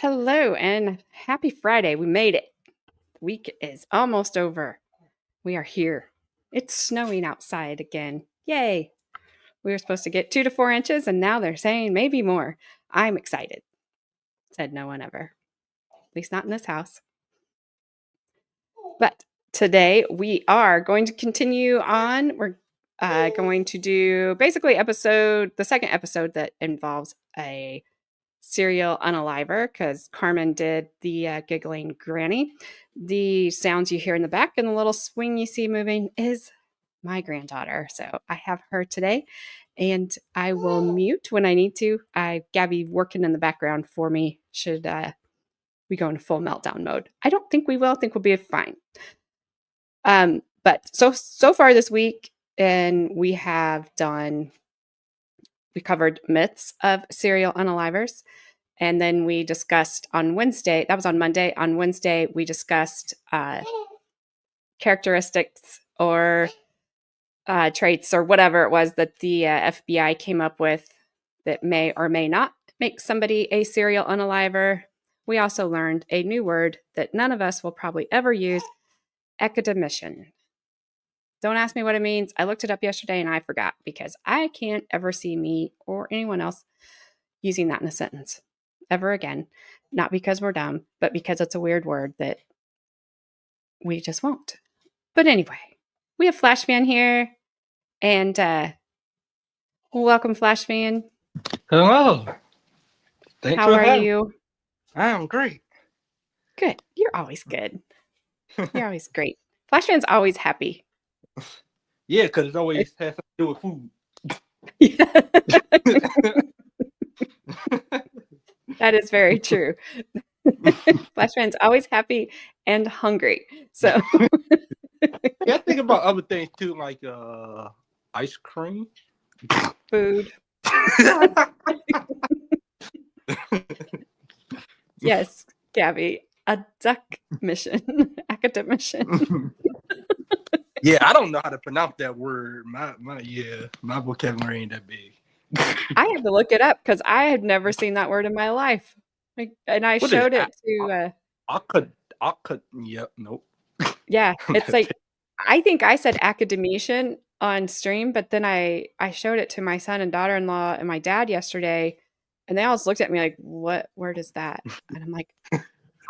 Hello and happy Friday. We made it. The week is almost over. We are here. It's snowing outside again. Yay. We were supposed to get 2 to 4 inches and now they're saying maybe more. I'm excited. Said no one ever. At least not in this house. But today we are going to continue on. We're going to do basically the second episode that involves a serial unaliver, because Carmen did the giggling granny. The sounds you hear in the back and the little swing you see moving is my granddaughter. So I have her today, and I will mute when I need to. Gabby working in the background for me should we go into full meltdown mode. I don't think we will. I think we'll be fine. But so far this week, and we covered myths of serial unalivers. And then we discussed on Wednesday, that was on Monday. On Wednesday, we discussed characteristics or traits or whatever it was that the FBI came up with that may or may not make somebody a serial unaliver. We also learned a new word that none of us will probably ever use, academician. Don't ask me what it means. I looked it up yesterday and I forgot, because I can't ever see me or anyone else using that in a sentence ever again. Not because we're dumb, but because it's a weird word that we just won't. But anyway, we have Flashfan here, and welcome, Flashfan. Hello. Thanks How are you? I am great. Good. You're always good. You're always great. Flashfan's always happy. Yeah, because it always has something to do with food. That is very true. Flashfan's always happy and hungry. So yeah, I think about other things too, like ice cream, food. Yes, Gabby, a duck mission, academician. Yeah, I don't know how to pronounce that word. My vocabulary ain't that big. I had to look it up because I had never seen that word in my life. And I showed it to Yep, nope. Yeah, it's like, I think I said academician on stream, but then I showed it to my son and daughter-in-law and my dad yesterday, and they all just looked at me like, what word is that? And I'm like,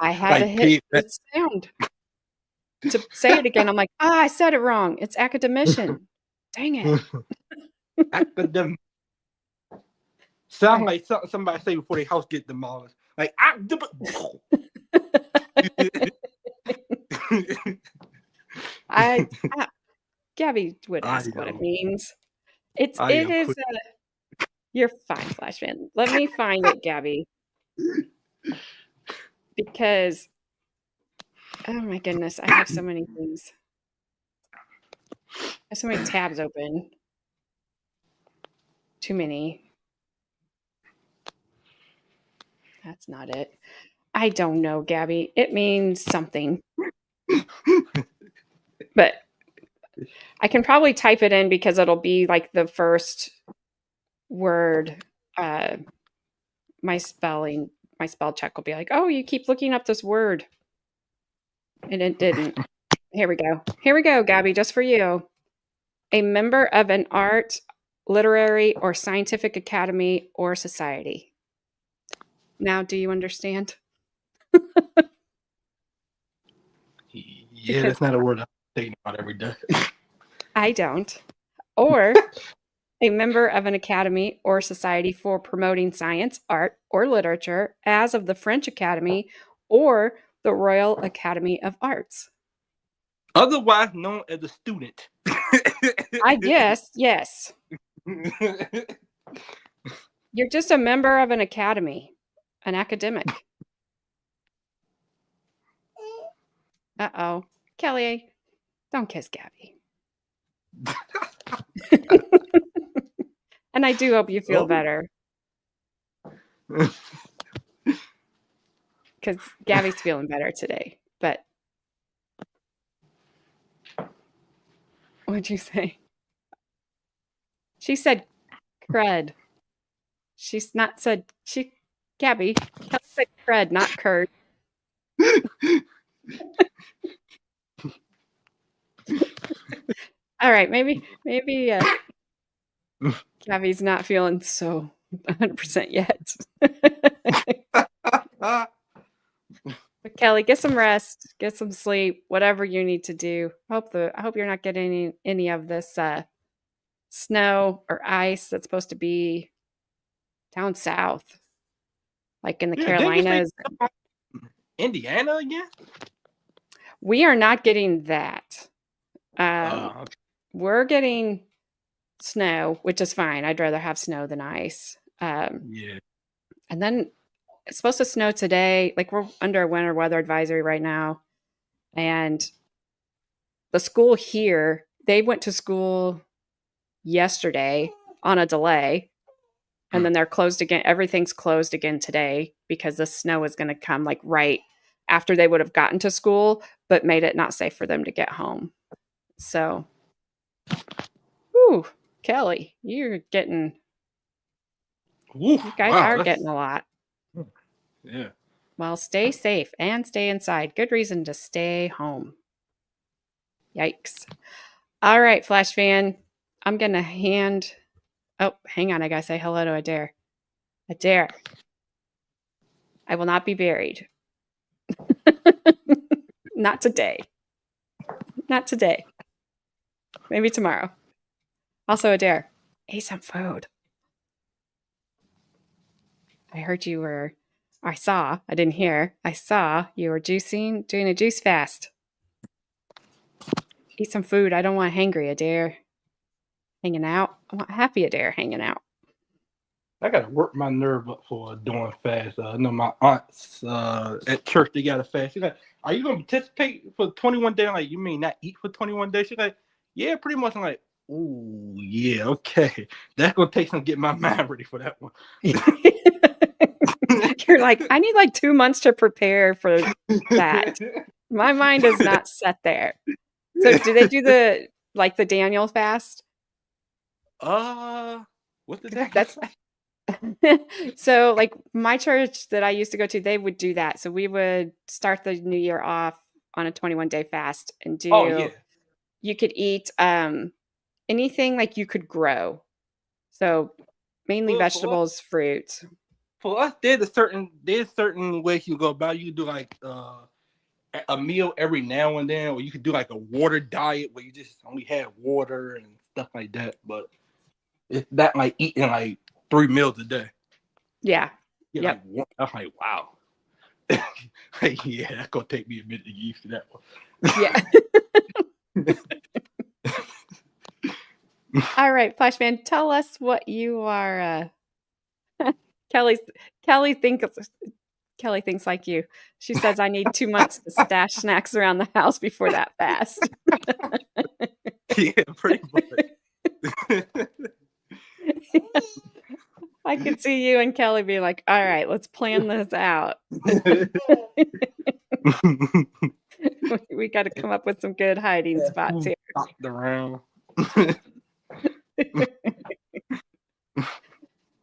I had to hit the sound to say it again. I'm like, I said it wrong. It's academician. Dang it. Academic. Sound like somebody say before their house get demolished. Like, Gabby would ask what it means. You're fine, Flashman. Let me find it, Gabby. Because, oh my goodness, I have so many things. I have so many tabs open. Too many. That's not it. I don't know, Gabby. It means something. But I can probably type it in because it'll be like the first word. My spell check will be like, oh, you keep looking up this word. And it didn't. Here we go, Gabby, just for you. A member of an art, literary, or scientific academy or society. Now, do you understand? Yeah, that's not a word I'm thinking about every day. I don't. Or a member of an academy or society for promoting science, art, or literature, as of the French Academy or the Royal Academy of Arts. Otherwise known as a student. I guess, yes. You're just a member of an academy, an academic. Uh-oh. Kelly, don't kiss Gabby. And I do hope you feel better. Because Gabby's feeling better today. But what'd you say? She said crud. She's not said Gabby. Kelly said crud, not curd. All right, maybe Gabby's not feeling so 100% yet. But Kelly, get some rest, get some sleep, whatever you need to do. I hope you're not getting any of this snow or ice that's supposed to be down south, like in the Carolinas. Indiana again? We are not getting that. Okay. We're getting snow, which is fine. I'd rather have snow than ice. Yeah. And then it's supposed to snow today. Like we're under a winter weather advisory right now. And the school here, they went to school yesterday on a delay. And then they're closed again. Everything's closed again today because the snow is going to come like right after they would have gotten to school, but made it not safe for them to get home. So, whew, Kelly, you're getting, you guys are getting a lot. Yeah. Well, stay safe and stay inside. Good reason to stay home. Yikes. All right, Flashfan. I'm going to hang on. I got to say hello to Adair. Adair. I will not be buried. Not today. Not today. Maybe tomorrow. Also, Adair, eat some food. I heard you were, I didn't hear, I saw you were doing a juice fast. Eat some food. I don't want hangry Adair hanging out. I want happy Adair hanging out. I gotta work my nerve up for doing fast. I know my aunts at church, they got a fast. She's like, "Are you gonna participate for 21 days?" I'm like, "You mean not eat for 21 days?" She's like, "Yeah, pretty much." I'm like, "Ooh, yeah, okay. That's gonna take some getting my mind ready for that one." You're like, I need like 2 months to prepare for that. My mind is not set there. So do they do the Daniel fast? What's the Daniel That's fast? So like my church that I used to go to, they would do that. So we would start the new year off on a 21-day fast and do. Oh yeah. You could eat anything like you could grow. So mainly vegetables, fruit. For us, there's certain ways you go about it. You can do like a meal every now and then, or you could do like a water diet where you just only have water and stuff like that. But it's that like eating like 3 meals a day. Yeah. Yep. Like, I'm like, wow. Yeah, that's gonna take me a minute to get used to that one. Yeah. All right, Flashman, tell us what you are. Kelly thinks like you. She says, I need 2 months to stash snacks around the house before that fast. Yeah, pretty much. I could see you and Kelly be like, all right, let's plan this out. We got to come up with some good hiding spots here. Around.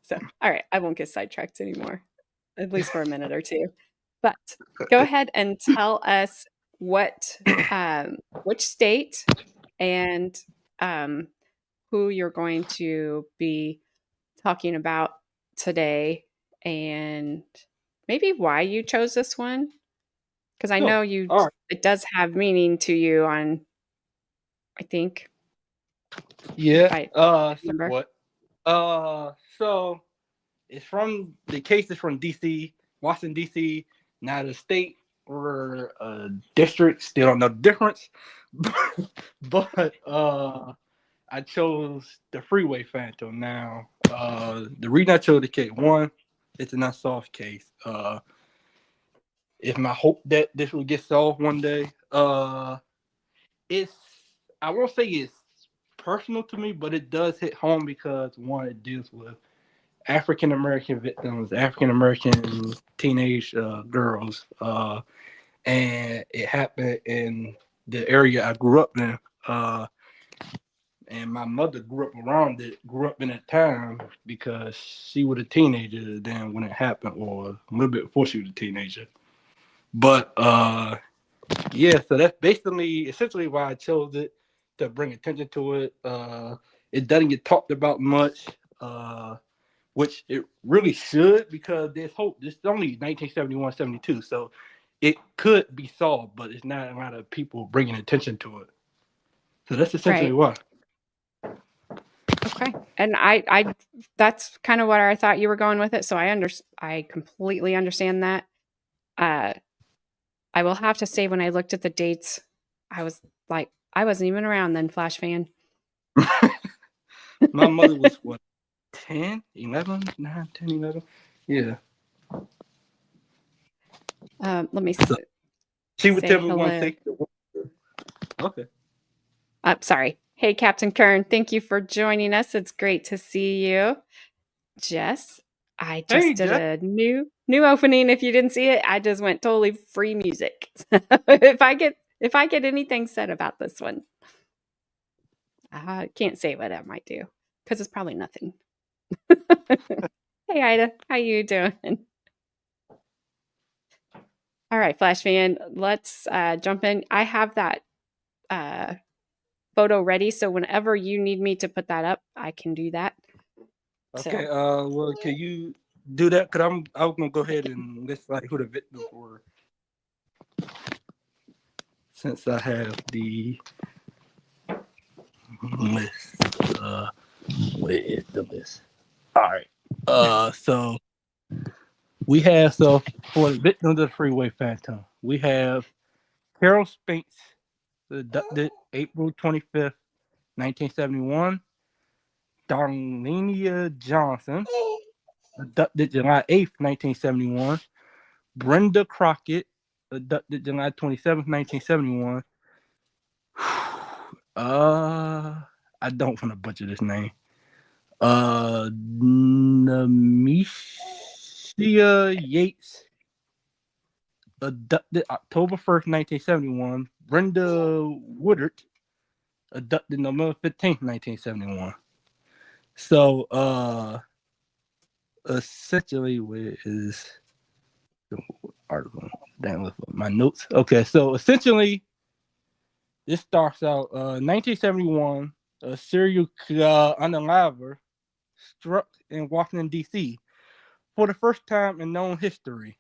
So, all right, I won't get sidetracked anymore, at least for a minute or two. But go ahead and tell us which state and who you're going to be talking about today, and maybe why you chose this one. Because I know it does have meaning to you on, I think. Yeah. Remember. What? So it's from the case is from DC, Washington DC, not a state or a district. Still don't know the difference, but I chose the Freeway Phantom. Now, the reason I chose the case, one, it's an unsolved case. It's my hope that this will get solved one day. It's I won't say it's personal to me, but it does hit home because one, it deals with African American victims, African American teenage girls, and it happened in the area I grew up in. And my mother grew up around it, grew up in that time because she was a teenager then when it happened, or a little bit before she was a teenager. But yeah, so that's basically essentially why I chose it to bring attention to it. It doesn't get talked about much, which it really should because there's hope. This is only 1971, 72, so it could be solved, but it's not a lot of people bringing attention to it. So that's essentially Right. why. Okay. And I that's kind of where I thought you were going with it. So I completely understand that. Uh, I will have to say when I looked at the dates, I was like, I wasn't even around then, Flash fan. My mother was what, 10, 11, 9, 10, 11? Yeah. Let me So she would say tell me one hello. thing. Okay. Sorry. Hey, Captain Kern, thank you for joining us. It's great to see you. Jess, I Hey, just did Jeff. a new opening. If you didn't see it, I just went totally free music. If I get anything said about this one, I can't say what I might do because it's probably nothing. Hey, Ida, how you doing? All right, Flash fan, let's jump in. I have that uh, photo ready, so whenever you need me to put that up, I can do that. Okay. So, Well, can you do that? Cause I'm gonna go ahead and list like who the victims were since I have the list. Where is the list? All right. So we have for the victims of the Freeway Phantom, we have Carol Spinks, abducted April 25th, 1971. Darlenia Johnson, abducted July 8th, 1971. Brenda Crockett, abducted July 27th, 1971. I don't want to butcher this name. Namisha Yates, abducted October 1st, 1971. Brenda Woodard, abducted November 15th, 1971. So, essentially, where is the article? Damn, look my notes. Okay, so essentially, this starts out 1971. A serial unaliver struck in Washington D.C. for the first time in known history.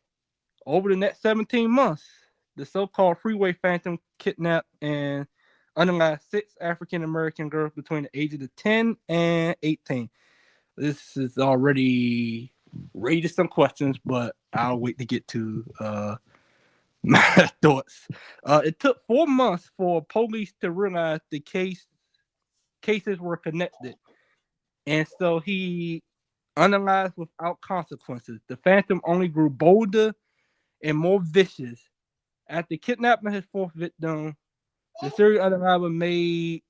Over the next 17 months, the so-called Freeway Phantom kidnapped and unalived 6 African American girls between the ages of 10 and 18. This is already raised some questions, but I'll wait to get to my thoughts. It took 4 months for police to realize the cases were connected, and so he unalived without consequences. The Phantom only grew bolder and more vicious. After kidnapping his 4th victim, the serial unaliver made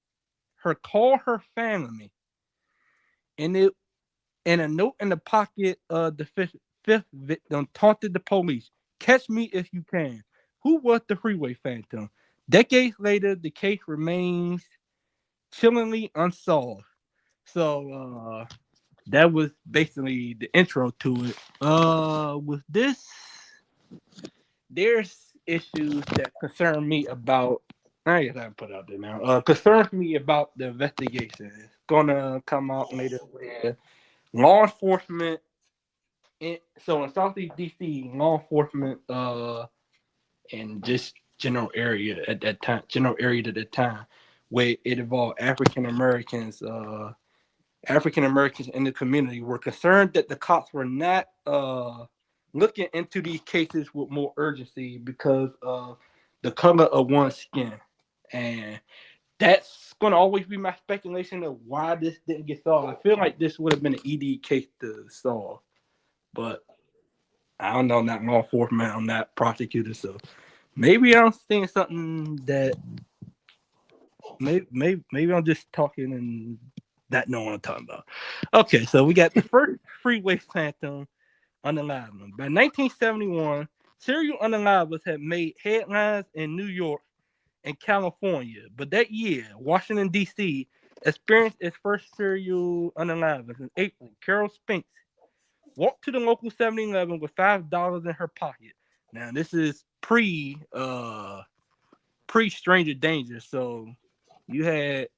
her call her family, and it and a note in the pocket of the fifth victim taunted the police, "Catch me if you can." Who was the Freeway Phantom? Decades later, the case remains chillingly unsolved. So that was basically the intro to it. With this, there's issues that concern me about. I guess I put out there now. Concerns me about the investigation. It's gonna come out later where law enforcement so in Southeast DC, law enforcement and just general area at that time, where it involved African Americans African Americans in the community were concerned that the cops were not looking into these cases with more urgency because of the color of one's skin. And that's going to always be my speculation of why this didn't get solved. I feel like this would have been an ED case to solve, but I don't know. I'm not law enforcement. I'm not prosecutor, so maybe I'm seeing something that maybe I'm just talking and not knowing what I'm talking about. Okay, so we got the first Freeway Phantom unalivement. By 1971, serial unalivers had made headlines in New York and California, but that year, Washington, D.C. experienced its first serial unalivers. In April, Carol Spinks walked to the local 7-Eleven with $5 in her pocket. Now, this is pre Stranger Danger, so you had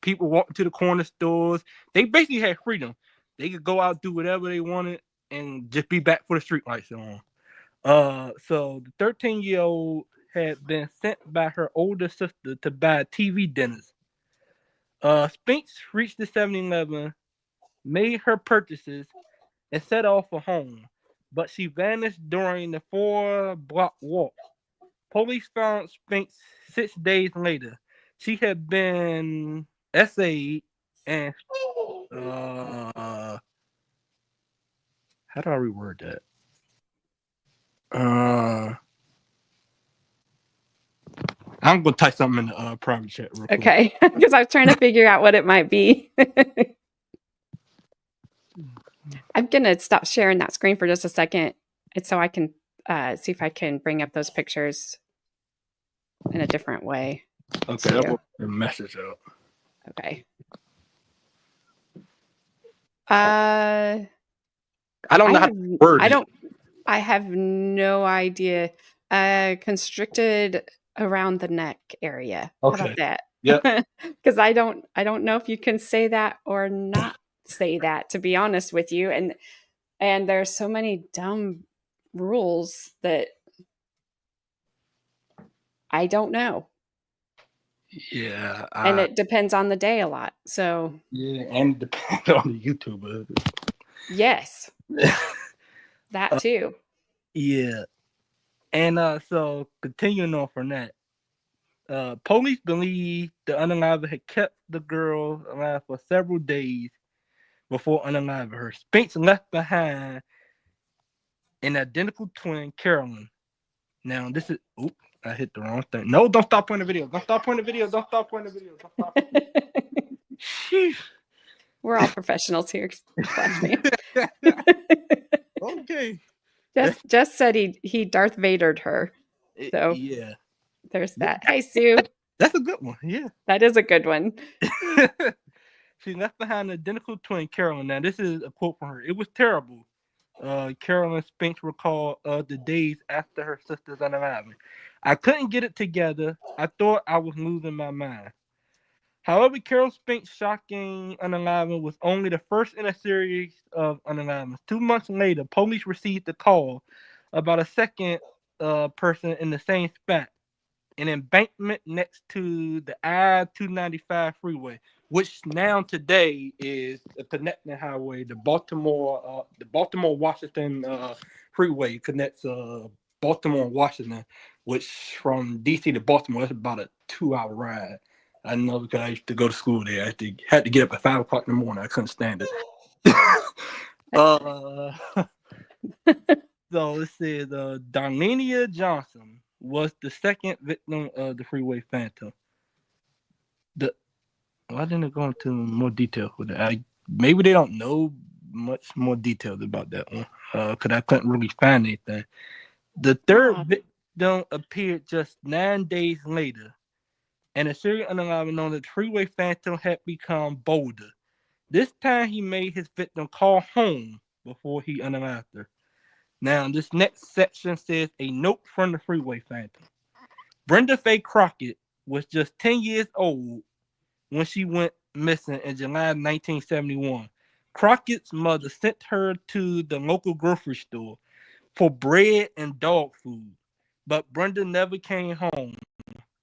people walking to the corner stores. They basically had freedom. They could go out, do whatever they wanted, and just be back for the street lights on. So the 13-year-old had been sent by her older sister to buy TV dinners. Spinks reached the 7-Eleven, made her purchases, and set off for home, but she vanished during the 4-block walk. Police found Spinks 6 days later. She had been essayed and how do I reword that? I'm gonna type something in the private chat real quick. Okay, because I was trying to figure out what it might be. I'm gonna stop sharing that screen for just a second, and so I can see if I can bring up those pictures in a different way. Okay, I'll put the message out. Okay. I don't know how to word it. I have no idea. Constricted around the neck area. Okay. How about that? Yeah. Because I don't know if you can say that or not say that, to be honest with you. And there's so many dumb rules that I don't know. Yeah. And it depends on the day a lot. So yeah, and it depends on the YouTuber. Yes. That too. Yeah. And so continuing on from that, police believe the unaliver had kept the girl alive for several days before unaliving her. Spinks left behind an identical twin, Carolyn. Now this is I hit the wrong thing. No, don't stop playing the video. Don't stop playing the video. Don't stop playing the video. Don't stop. We're all professionals here. Okay. Just said he Darth Vadered her. So yeah, there's that. Hi, Sue. That's a good one. Yeah, that is a good one. She left behind an identical twin, Carolyn. Now this is a quote from her. It was terrible. Carolyn Spinks recalled the days after her sister's unaliving. I couldn't get it together. I thought I was losing my mind. However, Carol Spinks' shocking unaliving was only the first in a series of unalivings. 2 months later, police received a call about a second person in the same spot, an embankment next to the I-295 freeway, which now today is a connecting highway. The Baltimore Washington freeway connects Baltimore and Washington, which from DC to Baltimore is about a 2-hour ride. I know because I used to go to school there. I had to get up at 5 o'clock in the morning. I couldn't stand it. So it says Darlenia Johnson was the second victim of the Freeway Phantom. Why didn't it go into more detail with it? Maybe they don't know much more details about that one because I couldn't really find anything. The third victim appeared just 9 days later, and a serial unaliver known as the Freeway Phantom had become bolder. This time he made his victim call home before he unalived her. Now, this next section says a note from the Freeway Phantom. Brenda Faye Crockett was just 10 years old when she went missing in July 1971. Crockett's mother sent her to the local grocery store for bread and dog food, but Brenda never came home.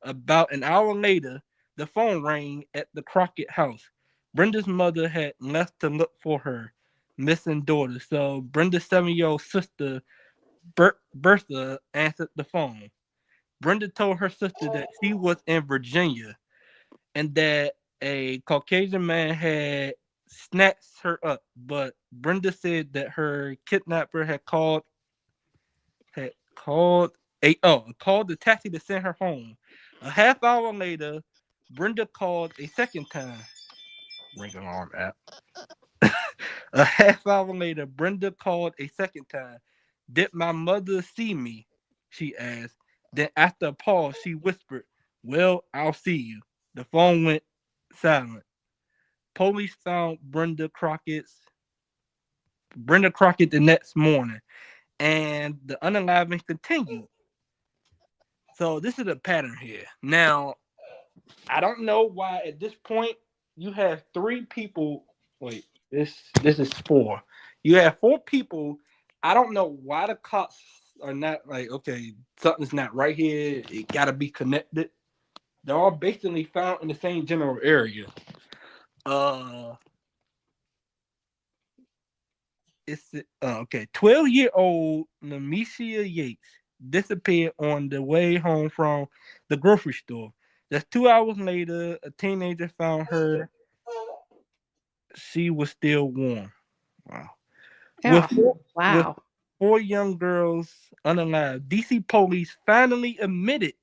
About an hour later, the phone rang at the Crockett house. Brenda's mother had left to look for her missing daughter. So Brenda's 7-year-old sister, Bertha, answered the phone. Brenda told her sister that she was in Virginia and that a Caucasian man had snatched her up. But Brenda said that her kidnapper called the taxi to send her home. A half hour later, Brenda called a second time. Ring alarm app. A half hour later, Brenda called a second time. Did my mother see me? She asked. Then after a pause, she whispered, "Well, I'll see you." The phone went silent. Police found Brenda Crockett the next morning, and the unaliving continued. So this is a pattern here. Now, I don't know why at this point you have three people. Wait, this is four. You have four people. I don't know why the cops are not like, okay, something's not right here. It got to be connected. They're all basically found in the same general area. Uh, it's okay. 12-year-old Nemesia Yates disappeared on the way home from the grocery store. Just 2 hours later, a teenager found her. She was still warm. Wow. With Oh, four, with wow. four young girls unalive, DC police finally admitted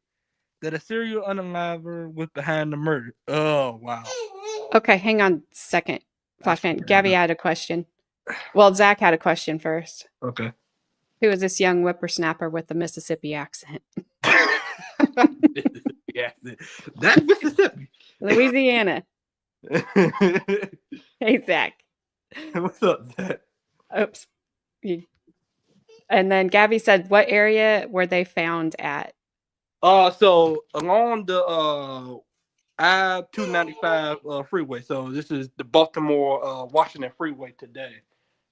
that a serial unaliver was behind the murder. Oh wow! Okay, hang on a second. I Flashman. swear. Gabby had a question. Well, Zach had a question first. Okay. Who is this young whippersnapper with the Mississippi accent? Yeah, that's Mississippi. Louisiana. Hey, Zach. What's up, Zach? Oops. And then Gabby said, what area were they found at? So along the I-295 freeway. So this is the Baltimore Washington freeway today.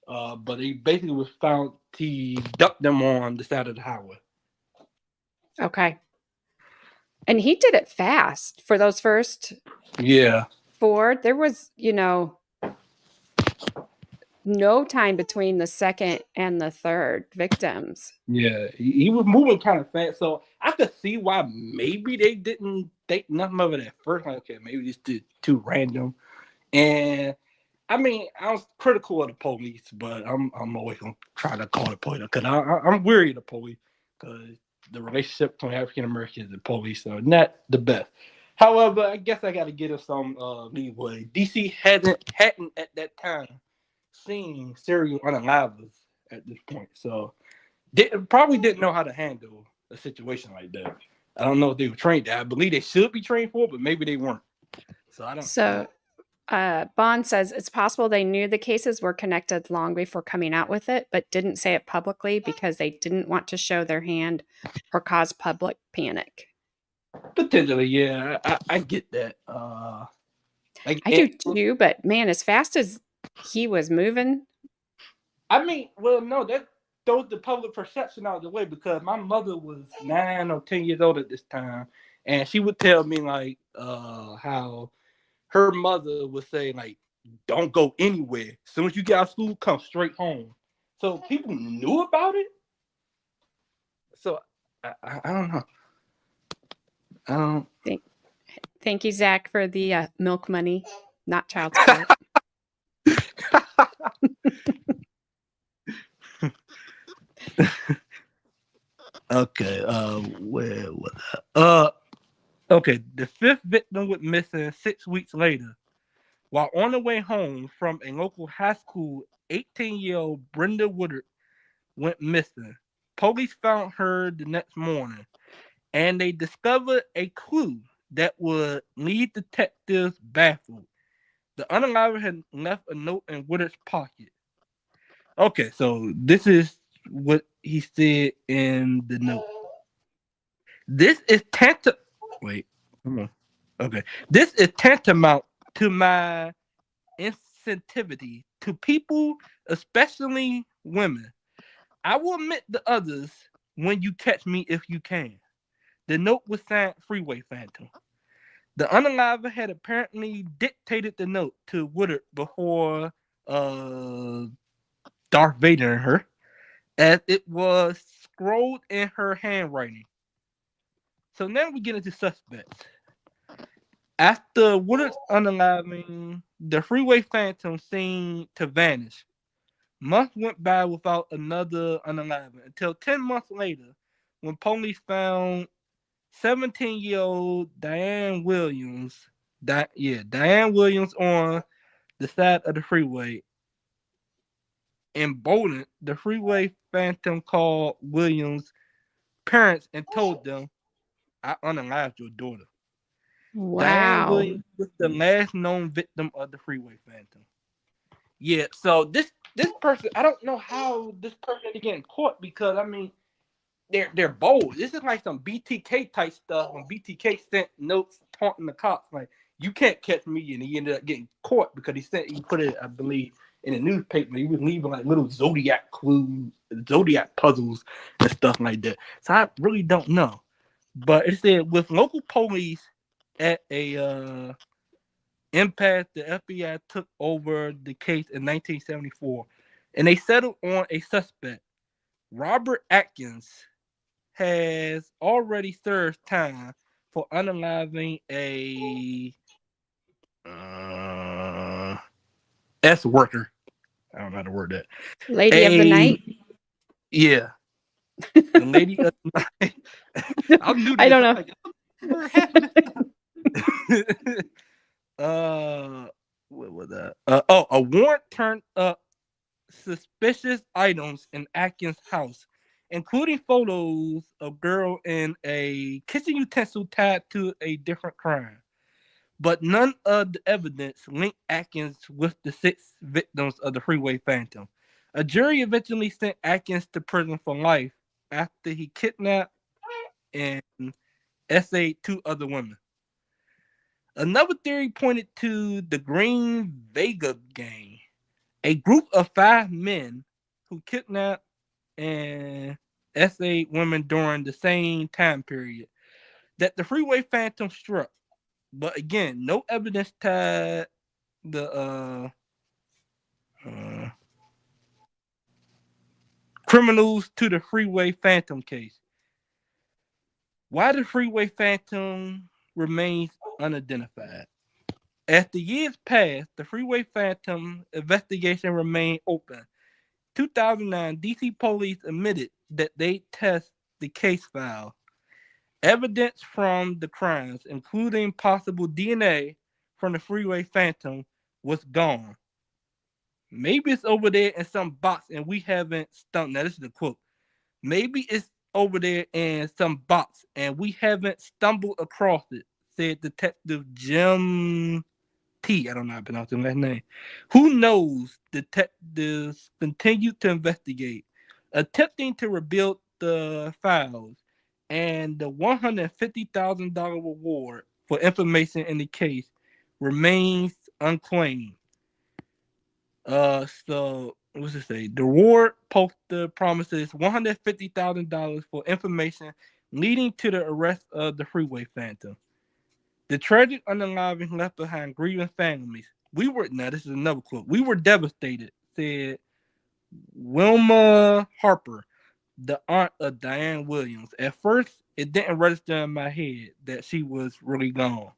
But he basically was found. He ducked them on the side of the highway. Okay. And he did it fast for those first Yeah. four. There was, no time between the second and the third victims. Yeah, he was moving kind of fast, so I could see why maybe they didn't think nothing of it at first. Like, okay, maybe this too random. And I mean, I was critical of the police, but I'm always gonna try to call the police because I'm weary of the police because the relationship between African Americans and police are not the best. However, I guess I got to give him some leeway. DC hadn't at that time seen serial unalivers at this point, so probably didn't know how to handle a situation like that. I don't know if they were trained. I believe they should be trained for it, but maybe they weren't. So I don't. So Bond says it's possible they knew the cases were connected long before coming out with it, but didn't say it publicly because they didn't want to show their hand or cause public panic. Potentially, yeah, I get that. I do too, but man, as fast as he was moving. I mean, well, no, that throws the public perception out of the way because my mother was 9 or 10 years old at this time, and she would tell me like how her mother would say like, "Don't go anywhere. As soon as you get out of school, come straight home." So people knew about it. So I don't know. I don't. Thank you, Zach, for the milk money, not child support. Okay. Where was I? Okay. The fifth victim went missing 6 weeks later. While on the way home from a local high school, 18-year-old Brenda Woodard went missing. Police found her the next morning, and they discovered a clue that would leave detectives baffled. The unaliver had left a note in Woodard's pocket. Okay, so this is what he said in the note. This is tantamount. Wait, come on. Okay, this is tantamount to my insensitivity to people, especially women. I will admit the others when you catch me if you can. The note was signed Freeway Phantom. The unaliver had apparently dictated the note to Woodard before uh, Darth Vader and her, as it was scrolled in her handwriting. So now we get into suspects. After Woodard's unaliving, the Freeway Phantom seemed to vanish. Months went by without another unaliving until 10 months later, when police found 17-year-old Diane Williams on the side of the freeway. Emboldened, the Freeway Phantom called Williams' parents and told them, "I unalived your daughter." Diane Wow. Williams was the last known victim of the Freeway Phantom. Yeah, so this person, I don't know how this person is getting caught because I mean they're bold. This is like some BTK type stuff when BTK sent notes taunting the cops like you can't catch me, and he ended up getting caught because he put it, I believe, in a newspaper. He was leaving like little zodiac clues, zodiac puzzles, and stuff like that. So I really don't know. But it said with local police at a impasse, the FBI took over the case in 1974, and they settled on a suspect. Robert Atkins has already served time for unaliving a uh, S worker. I don't know how to word that. Lady of the A night. yeah, the lady of the night. I'm new to I this. don't I'm know. like, what happened? uh, what was that? A warrant turned up suspicious items in Atkins' house, including photos of girl in a kitchen utensil tied to a different crime. But none of the evidence linked Atkins with the 6 victims of the Freeway Phantom. A jury eventually sent Atkins to prison for life after he kidnapped and essayed 2 other women. Another theory pointed to the Green Vega gang, a group of 5 men who kidnapped and essayed women during the same time period that the Freeway Phantom struck. But again, no evidence tied the uh, criminals to the Freeway Phantom case. Why the Freeway Phantom remains unidentified. As the years passed, the Freeway Phantom investigation remained open. 2009, DC police admitted that they test the case file. Evidence from the crimes, including possible DNA from the Freeway Phantom, was gone. Maybe it's over there in some box and we haven't stumbled. Now, this is a quote. Maybe it's over there in some box and we haven't stumbled across it, said Detective Jim T. I don't know how to pronounce his last name. Who knows? Detectives continued to investigate, attempting to rebuild the files, and the $150,000 reward for information in the case remains unclaimed. So what's it say? The reward poster promises $150,000 for information leading to the arrest of the Freeway Phantom. The tragic unaliving left behind grieving families. This is another quote. We were devastated, said Wilma Harper, the aunt of Diane Williams. At first, it didn't register in my head that she was really gone.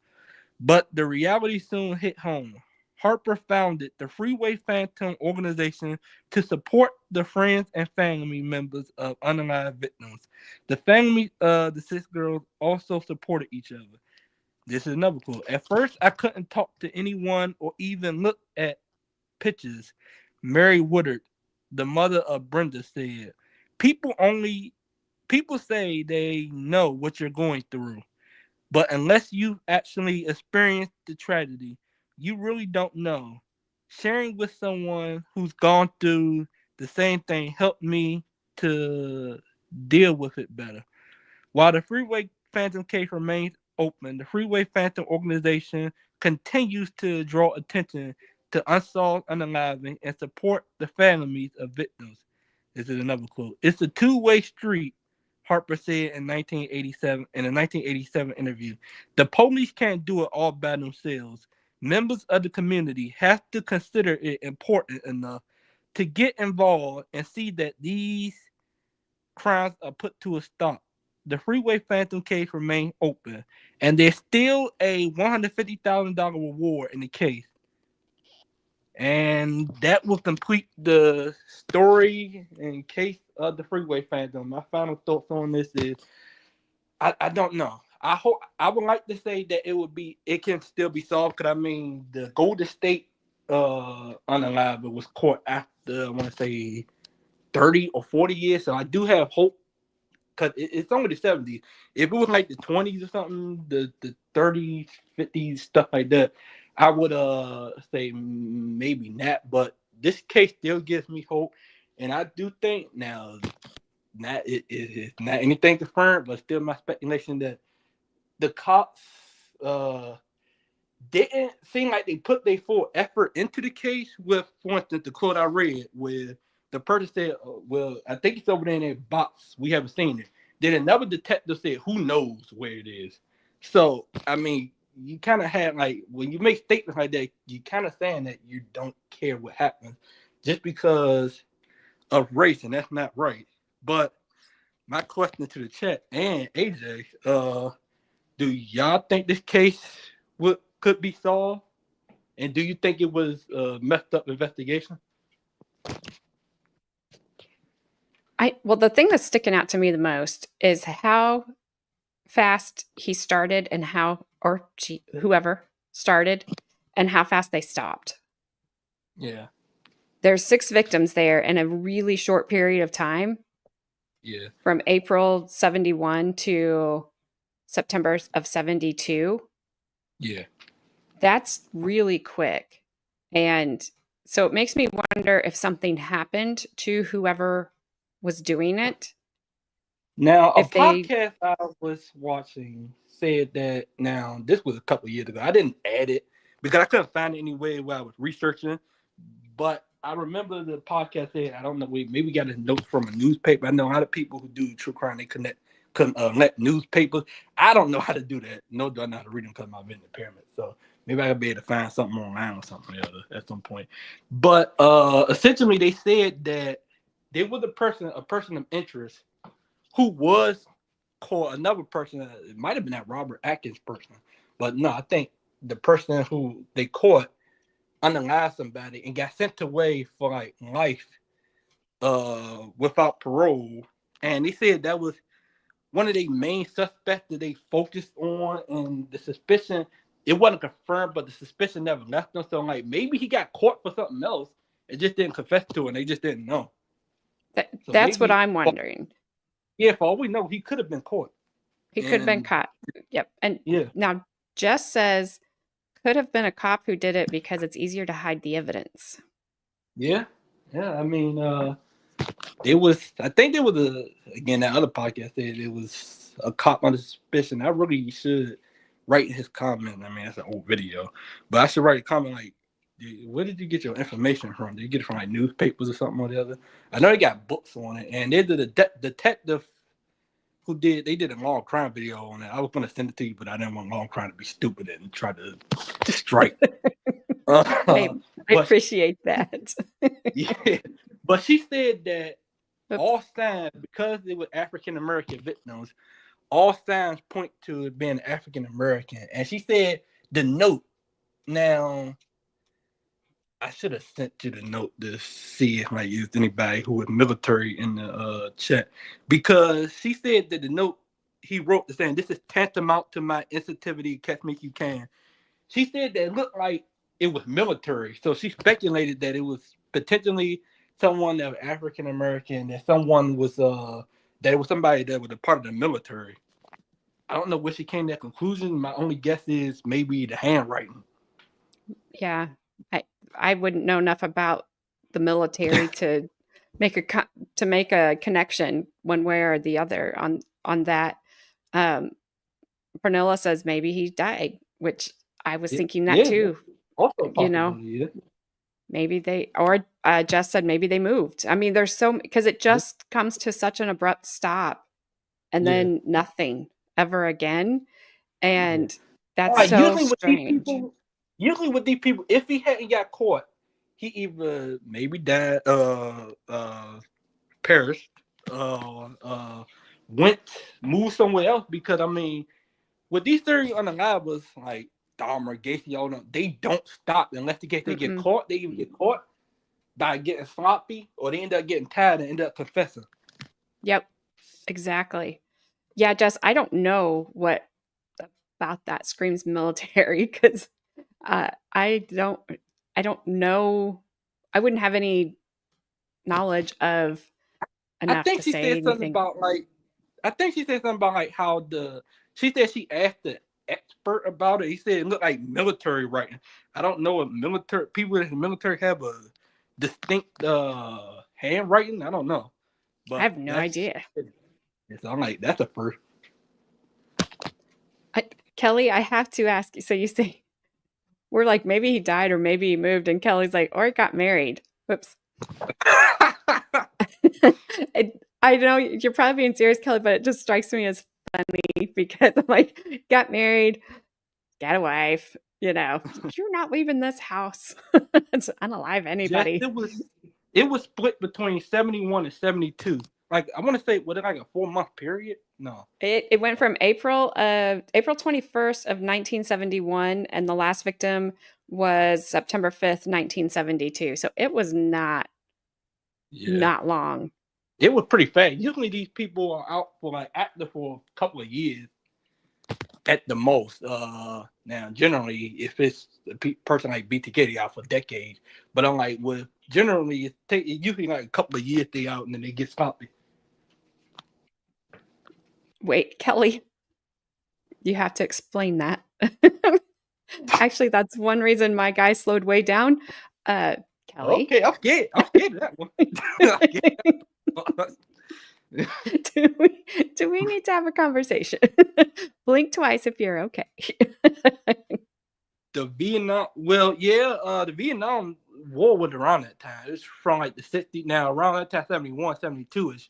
But the reality soon hit home. Harper founded the Freeway Phantom organization to support the friends and family members of unalived victims. The family of the 6 girls also supported each other. This is another quote. At first, I couldn't talk to anyone or even look at pictures. Mary Woodard, the mother of Brenda, said, "People only people say they know what you're going through, but unless you've actually experienced the tragedy, you really don't know. Sharing with someone who's gone through the same thing helped me to deal with it better." While the Freeway Phantom case remains open, the Freeway Phantom organization continues to draw attention to unsolved unaliving and support the families of victims. This is another quote. It's a two-way street, Harper said in 1987 in a 1987 interview, "The police can't do it all by themselves. Members of the community have to consider it important enough to get involved and see that these crimes are put to a stop. The Freeway Phantom case remains open, and there's still a $150,000 reward in the case." And that will complete the story and case of the Freeway Phantom. My final thoughts on this is I don't know. I would like to say that it can still be solved, because I mean the Golden State unalive was caught after, I want to say, 30 or 40 years. So I do have hope, because it's only the 70s. If it was like the 20s or something, the 30s, 50s, stuff like that, I would say maybe not. But this case still gives me hope, and I do think now, not it is not anything confirmed, but still my speculation that the cops didn't seem like they put their full effort into the case. With, for instance, the quote I read where the person said, "Well, I think it's over there in that box. We haven't seen it." Then another detective said, "Who knows where it is?" So, I mean, you kind of had, like, when you make statements like that, you kind of saying that you don't care what happens just because of race, and that's not right. But my question to the chat and AJ, do y'all think this case could be solved? And do you think it was a messed up investigation? Well, the thing that's sticking out to me the most is how fast he started and whoever started and how fast they stopped. Yeah. There's 6 victims there in a really short period of time. Yeah. From April 71 to September of 72. Yeah. That's really quick. And so it makes me wonder if something happened to whoever was doing it. Now, a If they podcast I was watching said that, now, this was a couple of years ago. I didn't add it because I couldn't find it anyway while I was researching. But I remember the podcast said, I don't know, maybe we got a note from a newspaper. I know a lot of people who do true crime, they connect newspapers. I don't know how to do that. No, do I know how to read them because of my vision impairment. So maybe I could be able to find something online or something or other at some point. But essentially, they said that there was a person of interest who was caught. Another person, it might have been that Robert Atkins person, but no, I think the person who they caught unalive somebody and got sent away for like life without parole. And they said that was one of the main suspects that they focused on, and the suspicion, it wasn't confirmed, but the suspicion never left them. So, like, maybe he got caught for something else and just didn't confess to it, and they just didn't know. So that's what maybe, I'm wondering. yeah, for all we know, he could have been caught. He could have been And caught. Yep. And yeah, now Jess says could have been a cop who did it because it's easier to hide the evidence. yeah. I mean, it was, I think there was again, that other podcast said it was a cop under suspicion. I really should write his comment. I mean, that's an old video, but I should write a comment like, where did you get your information from? Did you get it from like newspapers or something or the other? I know they got books on it, and there's the detective who they did a long crime video on it. I was going to send it to you, but I didn't want long crime to be stupid and try to strike. I But appreciate that. yeah, but she said that Oops. all signs, because it was African American victims, all signs point to it being African American. And she said the note. Now, I should have sent you the note to see if I used anybody who was military in the chat, because she said that the note he wrote is saying, "This is tantamount to my insensitivity. Catch me if you can." She said that it looked like it was military, so she speculated that it was potentially someone that was African American, that someone was that it was somebody that was a part of the military. I don't know where she came to that conclusion. My only guess is maybe the handwriting. Yeah. I wouldn't know enough about the military to make a connection one way or the other on that. Pernilla says maybe he died, which I was thinking that Yeah, too. also a You know, possibility. Yeah. maybe Jess said maybe they moved. I mean, there's because it just comes to such an abrupt stop. and Yeah. then nothing ever again. Yeah. And that's Like so strange. usually with these people, if he hadn't got caught, he either maybe died, perished, went moved somewhere else. Because I mean, with these 30 unalivers like Dahmer, Gacy, all them, they don't stop unless they get Mm-mm. caught. They even get caught by getting sloppy, or they end up getting tired and end up confessing. Yep, exactly. Yeah, Jess, I don't know what about that screams military because I don't know. I wouldn't have any knowledge of I enough to think she say said something anything. about like I think she said something about like how the she said she asked the expert about it. He said it looked like military writing. I don't know if military people in the military have a distinct handwriting. I don't know, I but have no that's idea. so I'm like that's a first. Kelly, I have to ask you. So you say we're like maybe he died or maybe he moved, and Kelly's like, or he got married. Whoops. I know you're probably being serious, Kelly, but it just strikes me as funny because I'm like, got married, got a wife, you're not leaving this house. It's unalive Just anybody. it was split between 71 and 72. Like I want to say, was it like a 4 month period? No. It went from April 21st of 1971, and the last victim was September 5th, 1972. So it was Yeah. not long. It was pretty fast. Usually these people are out for like active for a couple of years at the most. Now generally if it's a person like BTK, they out for decades. But I'm like, well, generally it usually like a couple of years they out and then they get sloppy. Wait, Kelly, you have to explain that. Actually, that's one reason my guy slowed way down. Kelly, Okay, I'm scared. I'm scared of that one. do we need to have a conversation? Blink twice if you're okay. The Vietnam, well, yeah, the Vietnam War was around that time. It was from like the 60s. Now around that time, 71, 72 ish.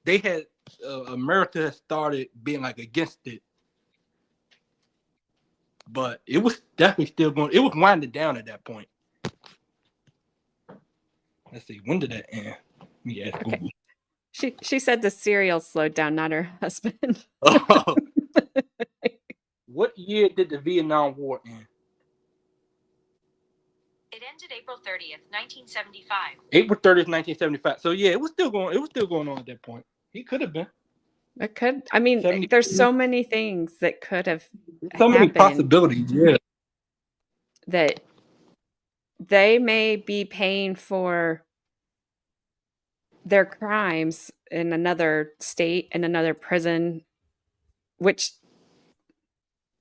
They had America had started being like against it, but it was definitely still going. It was winding down at that point. Let's see, when did that end? Let me ask Okay. Google. She said the cereal slowed down, not her husband. What year did the Vietnam War end? It ended April 30th, 1975. April 30th, 1975. So yeah, it was still going. It was still going on at that point. He could have been It could. I mean, 70. there's so many things that could have So many happened possibilities. Yeah. that they may be paying for their crimes in another state, in another prison, which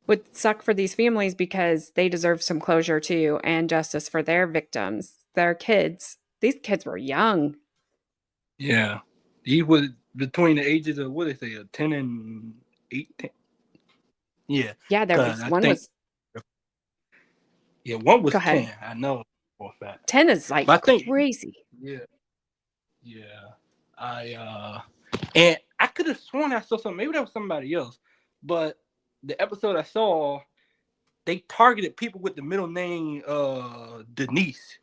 would suck for these families because they deserve some closure too and justice for their victims, their kids. These kids were young. Yeah. He was between the ages of what they say, 10 and 18. Yeah. Yeah, there Cause was I one think was one go was ahead. 10. I know for a fact. 10 is But like I think crazy. yeah, yeah. And I could have sworn I saw something. Maybe that was somebody else. But the episode I saw, they targeted people with the middle name Denise.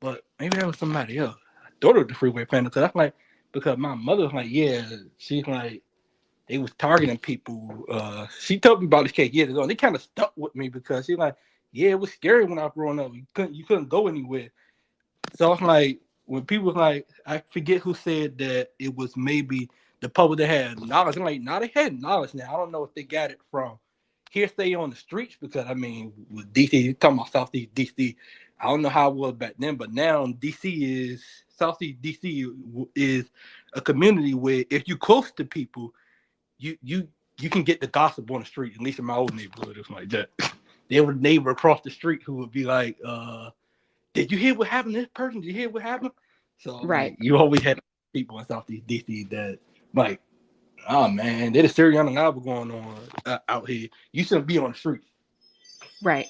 But maybe that was somebody else. I thought it was the Freeway Phantom because I'm like, because my mother was like, yeah, she's like, they was targeting people. She told me about this case years ago, and they kind of stuck with me because she's like, yeah, it was scary when I was growing up. You couldn't go anywhere. So I'm like, when people was like, I forget who said that it was maybe the public that had knowledge. I'm like, nah, they had knowledge now. I don't know if they got it from hearsay on the streets because I mean, with DC, talking about Southeast DC, I don't know how it was back then, but now DC is Southeast DC is a community where if you're close to people, you can get the gossip on the street. At least in my old neighborhood, it's like that. There was a neighbor across the street who would be like, did you hear what happened to this person? Did you hear what happened? So Right. like you always had people in Southeast DC that like, oh man, there's a serial unreliable going on out here. You shouldn't be on the street. Right.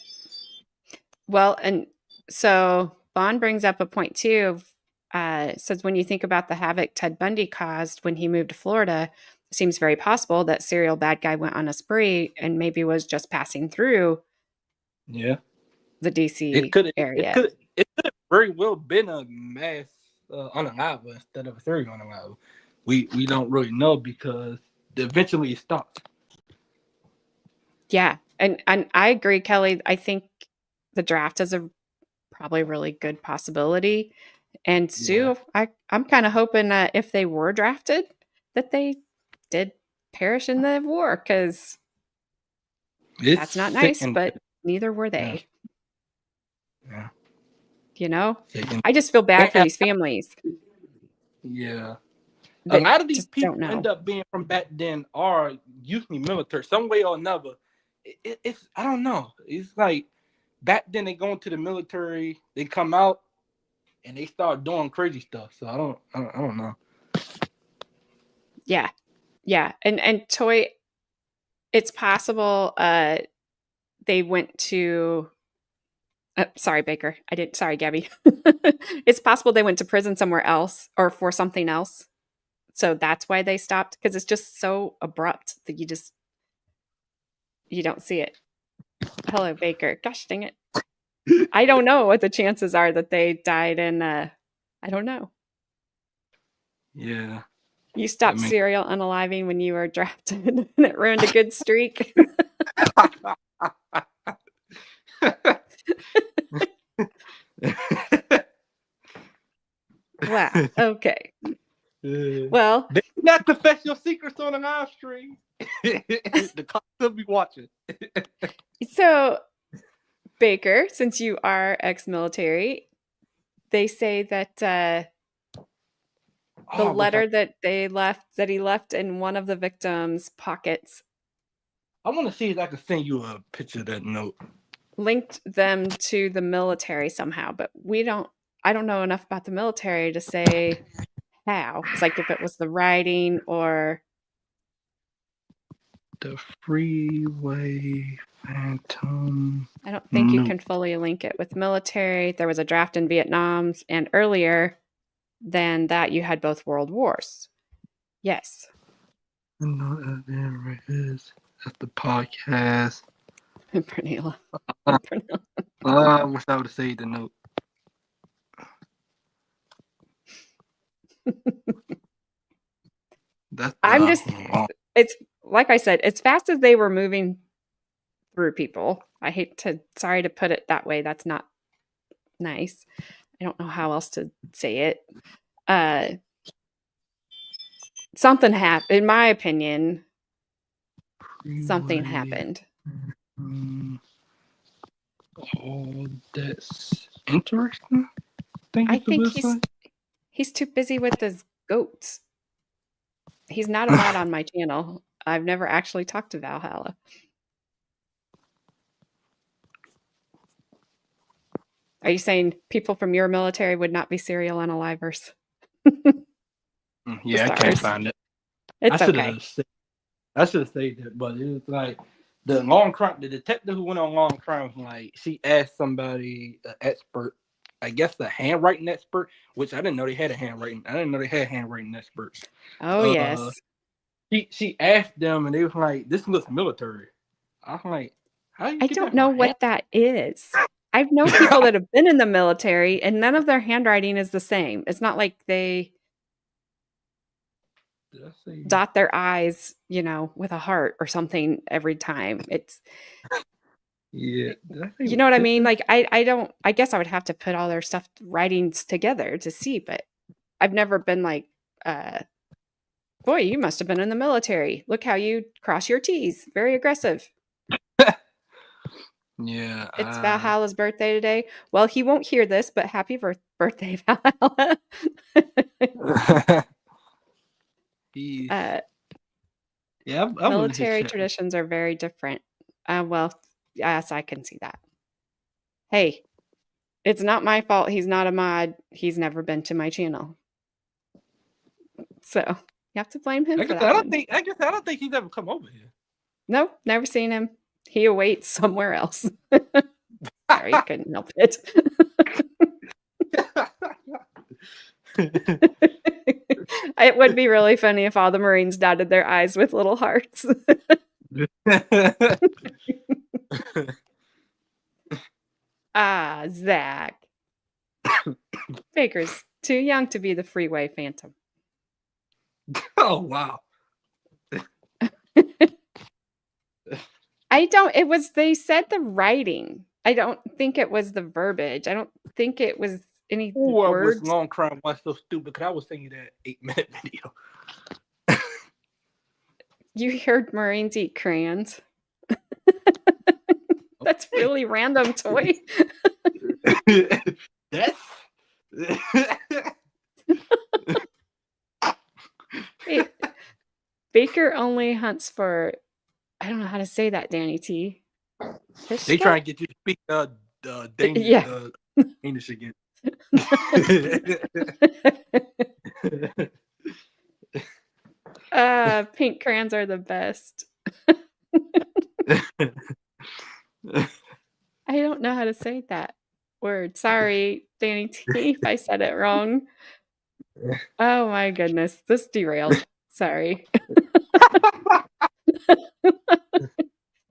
Well, and so Bond brings up a point too. Says when you think about the havoc Ted Bundy caused when he moved to Florida, seems very possible that serial bad guy went on a spree and maybe was just passing through Yeah. the It DC could area. it could have very well been a mass unalive instead of a serial unalive. We don't really know because eventually it stops. Yeah. And I agree, Kelly. I think the draft is a probably really good possibility. And Yeah. Sue, I'm kind of hoping that if they were drafted, that they did perish in the war, because It's that's not sick nice, and but neither were yeah. they. Yeah. You know, Sick and, I just feel bad for and these families yeah. A that lot of these just don't people end know. up being from back then are usually military, some way or another. It's I don't know. It's like back then they go into the military, they come out and they start doing crazy stuff. So I don't know. Yeah. Yeah. And Toy, it's possible they went to sorry, Baker. I didn't sorry, Gabby. It's possible they went to prison somewhere else or for something else. So that's why they stopped, because it's just so abrupt that you don't see it. Hello, Baker. Gosh dang it. I don't know what the chances are that they died in I don't know. Yeah. You I stopped mean serial unaliving when you were drafted and it ruined a good streak. Wow. Okay. Well, They not confess your secrets on a live stream. The cops will be watching. so Baker, since you are ex-military, they say that the Oh, I wish letter that he left in one of the victims' pockets I want to see if I can send you a picture of that note. linked them to the military somehow, but I don't know enough about the military to say how. It's like if it was the writing or The Freeway Phantom I don't think you note. can fully link it with military. There was a draft in Vietnam, and earlier than that, you had both world wars. Yes. The note there is at the podcast. Pernilla. I Pernilla. wish I would have saved the note. That's I'm just, it's like I said, as fast as they were moving through people, sorry to put it that way. That's not nice. I don't know how else to say it. Something happened, in my opinion, something happened. Oh, that's interesting. I think he's too busy with his goats. He's not a mod on my channel. I've never actually talked to Valhalla. Are you saying people from your military would not be serial unalivers? Yeah, I can't find it. It's okay. I should have said that, but it was like the detective who went on long crime, like she asked somebody, an expert, I guess the handwriting expert, which I didn't know they had a handwriting. I didn't know they had handwriting experts. Oh yes. She asked them, and they was like, "This looks military." I'm like, "How you I get don't that know from what that is. I've known people that have been in the military, and none of their handwriting is the same. It's not like they dot their I's, with a heart or something every time. It's Yeah, you know what I mean? Like I guess I would have to put all their stuff writings together to see, but I've never been like, boy, you must have been in the military. Look how you cross your T's. Very aggressive. Yeah, It's Valhalla's birthday today. Well, he won't hear this, but happy birthday, Valhalla. Military traditions are very different. Well, yes, I can see that. Hey, it's not my fault he's not a mod. He's never been to my channel. So you have to blame him for that one. I don't think he's ever come over here. No, never seen him. He awaits somewhere else. Sorry, couldn't help it. It would be really funny if all the Marines dotted their eyes with little hearts. Zach. Baker's too young to be the Freeway Phantom. Oh wow. They said the writing. I don't think it was the verbiage. I don't think it was any Oh, I was words. long crying. Why so stupid? Because I was thinking that 8-minute video. You heard Marines eat crayons. That's really random, Toy. That's Wait, Baker only hunts for, I don't know how to say that, Danny T. they try and get you to speak Danish again. Pink crayons are the best. I don't know how to say that word. Sorry, Danny T, if I said it wrong. Oh my goodness, this derailed. Sorry.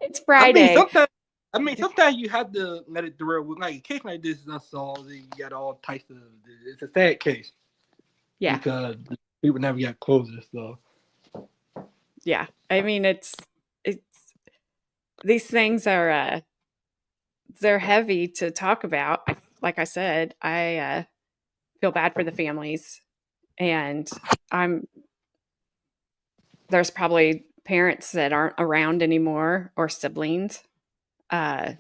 It's Friday. Sometimes you have to let it derail. With like a case like this is unsolved. You got all types of. It's a sad case. Yeah. Because people never got closure. So. Yeah, I mean it's these things are they're heavy to talk about. Like I said, I feel bad for the families, and there's probably parents that aren't around anymore or siblings that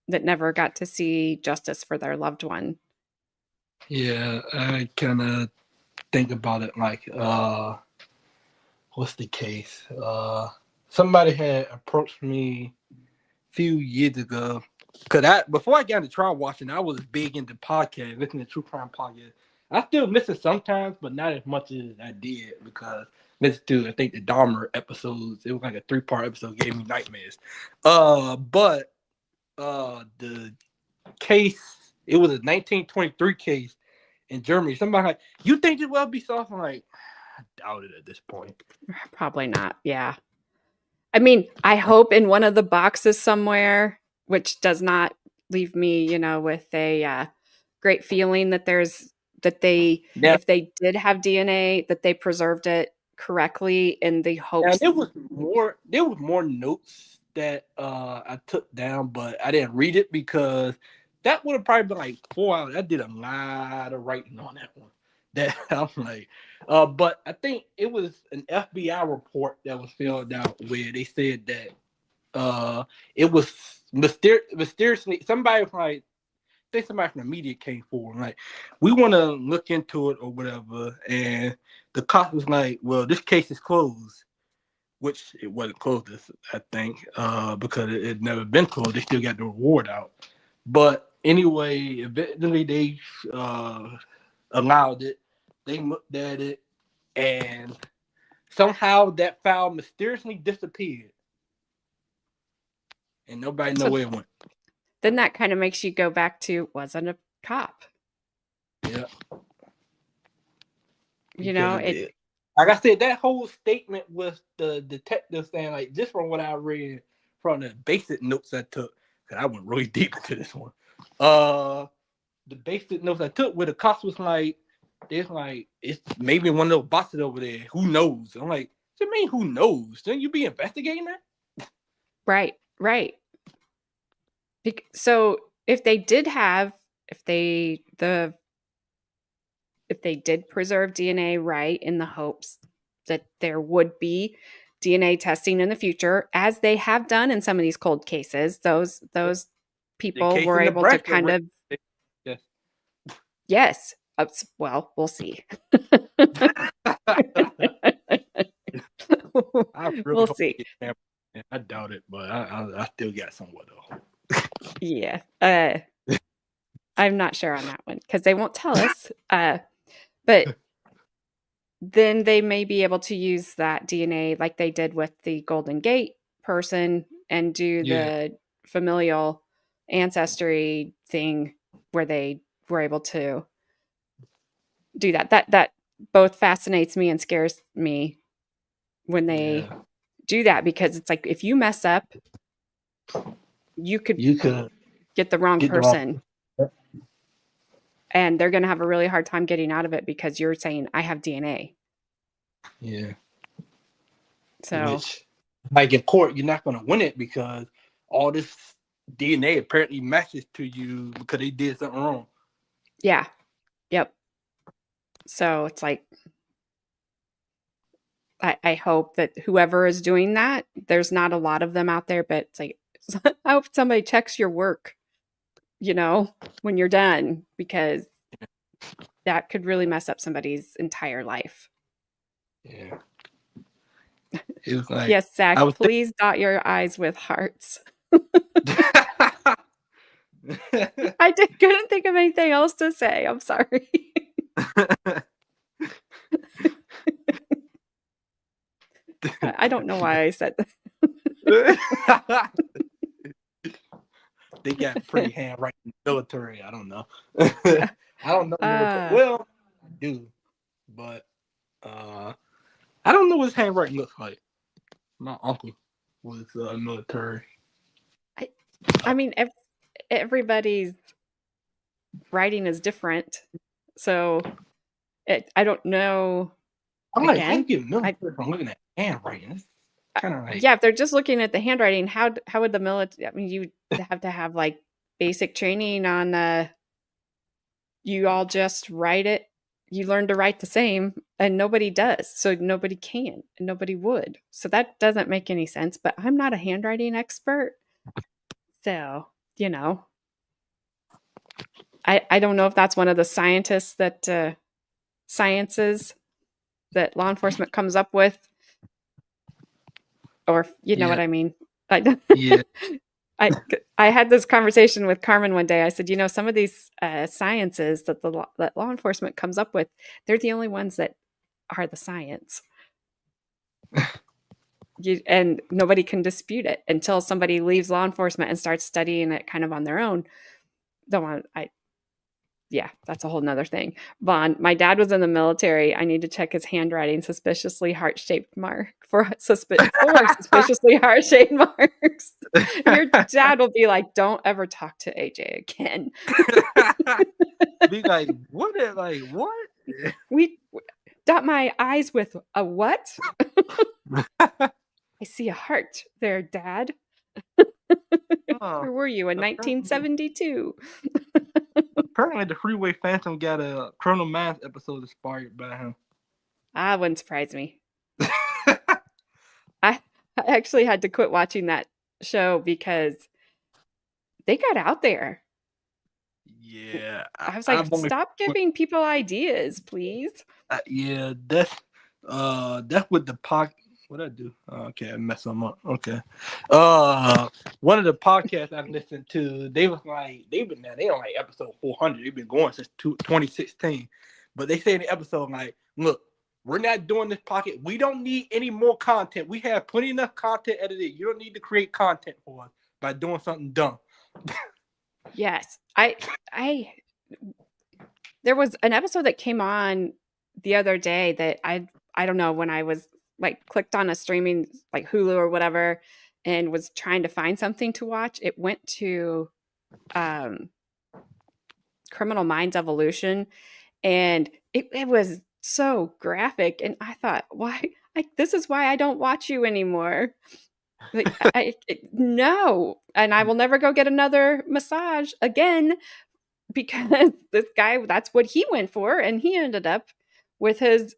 never got to see justice for their loved one. Yeah, I kind of think about it like, what's the case? Somebody had approached me a few years ago. Because before I got into trial watching, I was big into podcasts, listening to true crime podcasts. I still miss it sometimes, but not as much as I did because listen to, I think, the Dahmer episodes. It was like a 3-part episode, gave me nightmares. But the case, it was a 1923 case in Germany. Somebody like, you think it will be solved? I'm like, I doubt it at this point. Probably not. Yeah. I mean, I hope in one of the boxes somewhere, which does not leave me, with a great feeling that if they did have DNA, that they preserved it correctly in the hopes. There was more notes that I took down, but I didn't read it because that would have probably been like 4 hours. I did a lot of writing on that one. That I'm like, but I think it was an FBI report that was filled out where they said that it was mysteriously somebody from like, I think somebody from the media came forward like, we want to look into it or whatever, and the cop was like, well, this case is closed, which it wasn't closed, I think, because it had never been closed. They still got the reward out. But anyway, eventually they allowed it. They looked at it, and somehow that file mysteriously disappeared. And nobody know where it went. Then that kind of makes you go back to, wasn't a cop. Yeah. Like I said, that whole statement with the detective saying, like, just from what I read from the basic notes I took, because I went really deep into this one. The basic notes I took where the cops was like, it's maybe one of those boxes over there. Who knows? I'm like, what do you mean, who knows? Shouldn't you be investigating that? Right. So if they did preserve DNA right in the hopes that there would be DNA testing in the future, as they have done in some of these cold cases, those people were able to kind of, yes. Well, we'll see. We'll see. I doubt it, but I still got somewhat though. Yeah. I'm not sure on that one because they won't tell us. But then they may be able to use that DNA like they did with the Golden Gate person and do the familial ancestry thing where they were able to do that. both fascinates me and scares me when they do that, because it's like if you mess up, you could get the wrong person, and they're going to have a really hard time getting out of it because you're saying I have DNA. Yeah. So, which, like in court, you're not going to win it because all this DNA apparently matches to you because they did something wrong. yeah. Yep. So it's like, I hope that whoever is doing that, there's not a lot of them out there, but it's like, I hope somebody checks your work, when you're done, because that could really mess up somebody's entire life. Yeah. It was like, Yes, Zach, please dot your I's with hearts. I couldn't think of anything else to say. I'm sorry. I don't know why I said that. They got pretty handwriting in the military. I don't know. I don't know military. Well, I do, but I don't know what his handwriting looks like. My uncle was military. I mean, everybody's writing is different, so I don't know. I'm like, how you get military from looking at handwriting? It's kind of like, yeah, if they're just looking at the handwriting, how would the military? I mean, you have to have like basic training on. You all just write it. You learn to write the same, and nobody does, so nobody can, and nobody would. So that doesn't make any sense. But I'm not a handwriting expert, so I don't know if that's one of the sciences that law enforcement comes up with, or you know what I mean. Yeah. I had this conversation with Carmen one day. I said, some of these sciences that that law enforcement comes up with, they're the only ones that are the science. And nobody can dispute it until somebody leaves law enforcement and starts studying it kind of on their own. Yeah, that's a whole nother thing. Vaughn, my dad was in the military. I need to check his handwriting. Suspiciously heart-shaped mark for suspiciously heart-shaped marks. Your dad will be like, "Don't ever talk to AJ again." Be like, what? Like what? We dot my eyes with a what? I see a heart there, Dad. Where were you in 1972? Apparently, the Freeway Phantom got a Colonel Mass episode inspired by him. Wouldn't surprise me. I actually had to quit watching that show because they got out there. Yeah. I was like, stop giving people ideas, please. Yeah, that's what the podcast. What I do? Okay, I messed them up. Okay. One of the podcasts I listened to, they was like, they on like episode 400. They've been going since 2016. But they say in the episode, like, look, we're not doing this pocket. We don't need any more content. We have plenty enough content edited. You don't need to create content for us by doing something dumb. Yes. There was an episode that came on the other day that I don't know, when I was like clicked on a streaming like Hulu or whatever and was trying to find something to watch, it went to Criminal Minds Evolution, and it was so graphic, and I thought, why? This is why I don't watch you anymore. Like, no, and I will never go get another massage again because this guy, that's what he went for, and he ended up with his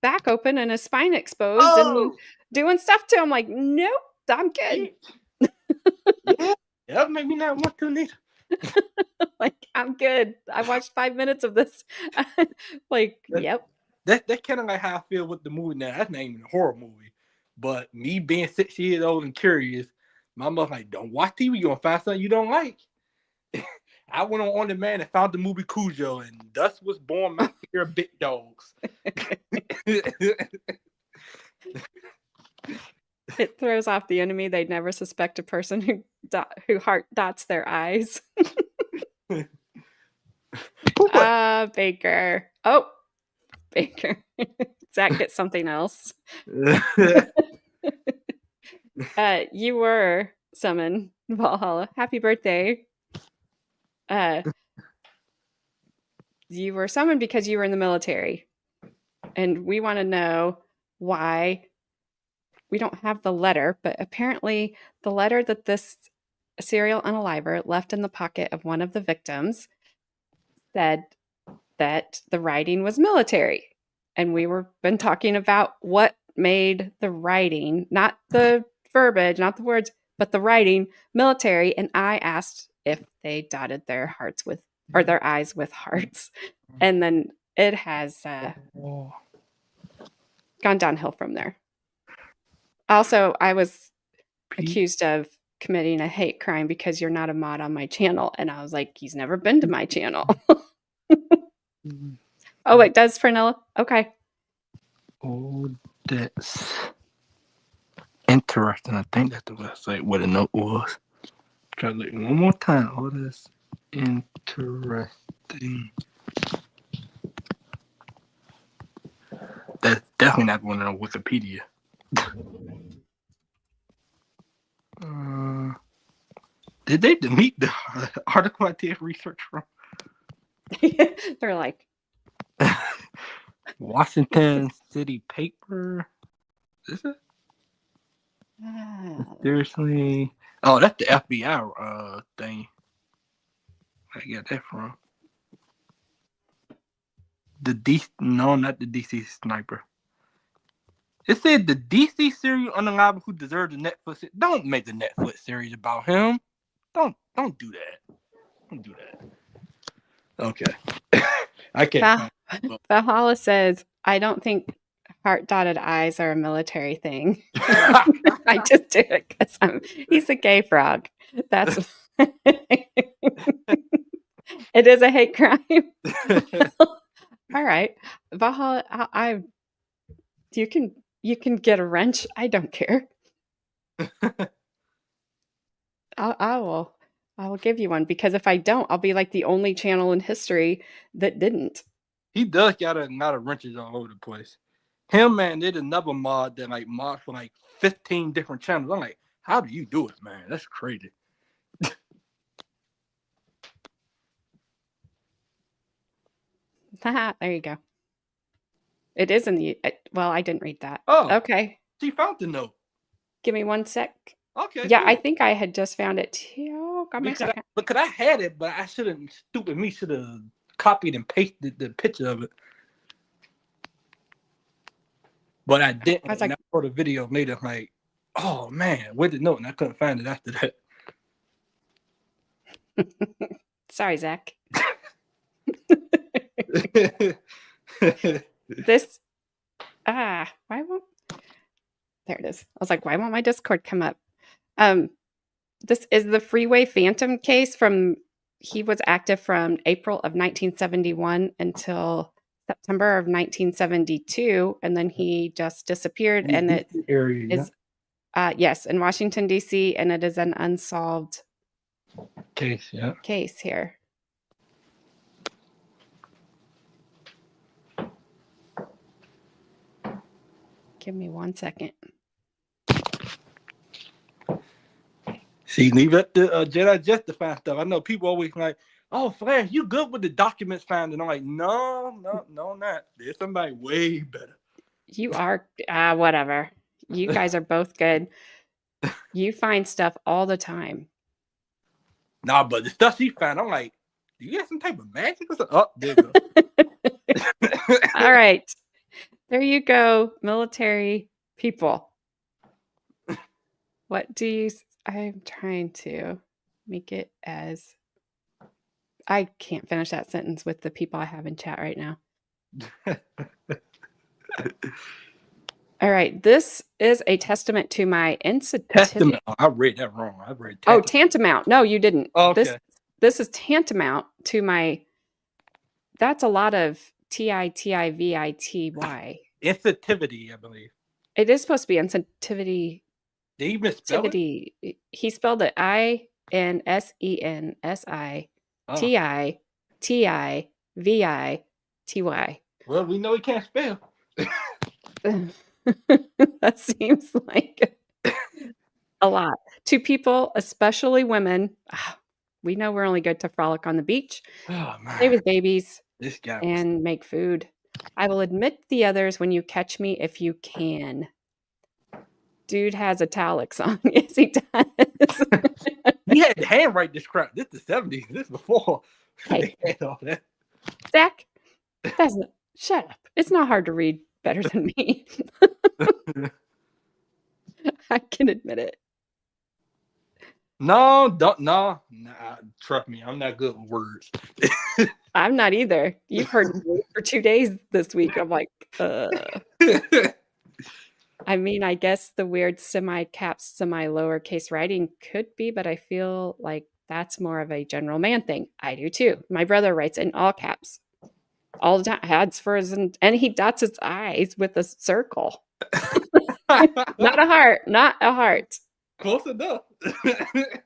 back open and his spine exposed and doing stuff to him. Like, nope, I'm good. Yeah, that made me not want to need. Like, I'm good. I watched 5 minutes of this. Yep. That's kind of like how I feel with the movie now. That's not even a horror movie. But me being 6 years old and curious, my mother's like, don't watch TV. You're going to find something you don't like. I went on demand and found the movie Cujo, and thus was born my fear of big dogs. It throws off the enemy. They'd never suspect a person who heart dots their eyes. Baker. Oh, Baker. Zach gets something else. You were summoned, Valhalla. Happy birthday. You were summoned because you were in the military. And we want to know why. We don't have the letter, but apparently the letter that this serial unaliver left in the pocket of one of the victims said that the writing was military. And we were been talking about what made the writing, not the verbiage, not the words, but the writing military. And I asked if they dotted their hearts with, or their eyes with hearts. And then it has gone downhill from there. Also, I was accused of committing a hate crime because you're not a mod on my channel. And I was like, he's never been to my channel. Oh, it does, Fernella? Okay. Oh, that's interesting. I think that's the website where the note was. Try to look one more time. Oh, that's interesting. That's definitely not one on Wikipedia. Did they delete the article I did research from? They're like, Washington City Paper. Is it? Seriously? Oh, that's the FBI thing. I got that from. No, not the DC sniper. It said the DC serial unalive who deserved the Netflix. Don't make the Netflix series about him. Don't do that. Don't do that. Okay. I can't. Valhalla says, I don't think heart dotted eyes are a military thing. I just did it because he's a gay frog. That's it is a hate crime. All right. Valhalla, you can get a wrench. I don't care. I will give you one because if I don't, I'll be like the only channel in history that didn't. He does got a lot of wrenches all over the place. Him, man, did another mod that like mod for like 15 different channels. I'm like, how do you do it, man? That's crazy. There you go. It is in the. Well, I didn't read that. Oh, okay. She found the note. Give me 1 sec. Okay. Yeah, cool. I think I had just found it too. Got my second. Because I had it, but I should have. Stupid me should have copied and pasted the picture of it. But I didn't. I was like, for the video later, I'm like, oh man, where'd the note? And I couldn't find it after that. Sorry, Zach. This why won't there it is. I was like, why won't my Discord come up? This is the Freeway Phantom case he was active from April of 1971 until September of 1972, and then he just disappeared. And it is yes, in Washington, D.C., and it is an unsolved case here. Give me 1 second. See, leave it to Jedi just to find stuff. I know people always like, oh, Flash, you good with the documents found? And I'm like, no, not. There's somebody way better. You are, whatever. You guys are both good. You find stuff all the time. Nah, but the stuff she found, I'm like, do you have some type of magic or something? Oh, there you go. All right. There you go, military people. What do you... I'm trying to make it as... I can't finish that sentence with the people I have in chat right now. All right. This is a testament to my insensitivity. Testament. Oh, I read that wrong. I read tantamount. Oh, tantamount. No, you didn't. Oh, okay. This is tantamount to my... That's a lot of T-I-T-I-V-I-T-Y. Insensitivity, I believe. It is supposed to be insensitivity. Did he misspell it? He spelled it INSENSITITIVITY. Well, we know he can't spell. That seems like a lot to people, especially women. We know we're only good to frolic on the beach, Oh play man, with babies, this guy. and make food. I will admit the others when you catch me if you can. Dude has italics on. Yes, he does. He had to handwrite this crap. This the 70s. This before Hey, they had all that. Zach, shut up. It's not hard to read better than me. I can admit it. No, don't no. Nah, trust me, I'm not good with words. I'm not either. You've heard me for 2 days this week. I'm like, I mean, I guess the weird semi-caps, semi-lowercase writing could be, but I feel like that's more of a general man thing. I do too. My brother writes in all caps all the time. Adds for his, and he dots his I's with a circle. Not a heart. Not a heart. Close enough.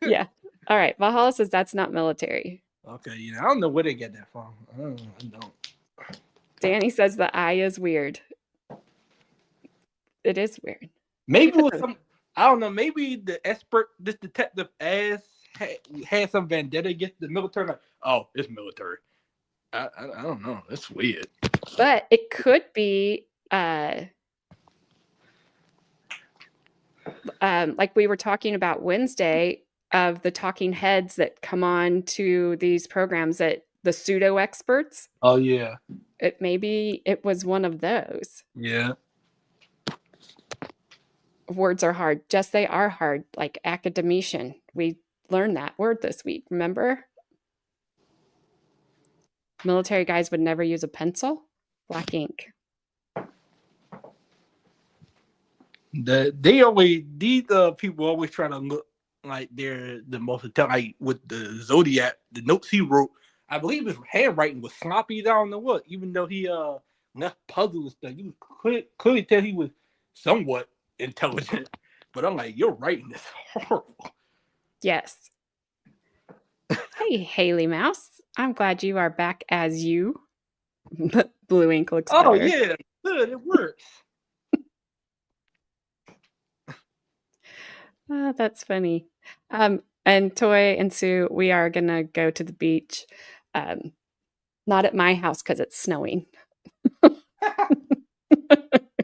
Yeah. All right. Valhalla says that's not military. Okay, I don't know where they get that from. I don't. Danny says the I is weird. It is weird. Maybe it was some. I don't know. Maybe this detective had some vendetta against the military. Like, oh, it's military. I don't know. That's weird. But it could be like we were talking about Wednesday, of the talking heads that come on to these programs, that the pseudo experts. Oh yeah. Maybe it was one of those. Yeah. Words are hard. Just they are hard. Like academician. We learned that word this week. Remember? Military guys would never use a pencil. Black ink. These people always try to look like they're the most intelligent. Like with the Zodiac, the notes he wrote, I believe his handwriting was sloppy. I don't know what. Even though he left puzzles and stuff, you could clearly tell he was somewhat intelligent. But I'm like, your writing is horrible. Yes. Hey, Haley Mouse. I'm glad you are back as you. Blue ink looks better. Oh yeah, good. It works. Oh, that's funny. And Toy and Sue, we are gonna go to the beach. Not at my house because it's snowing.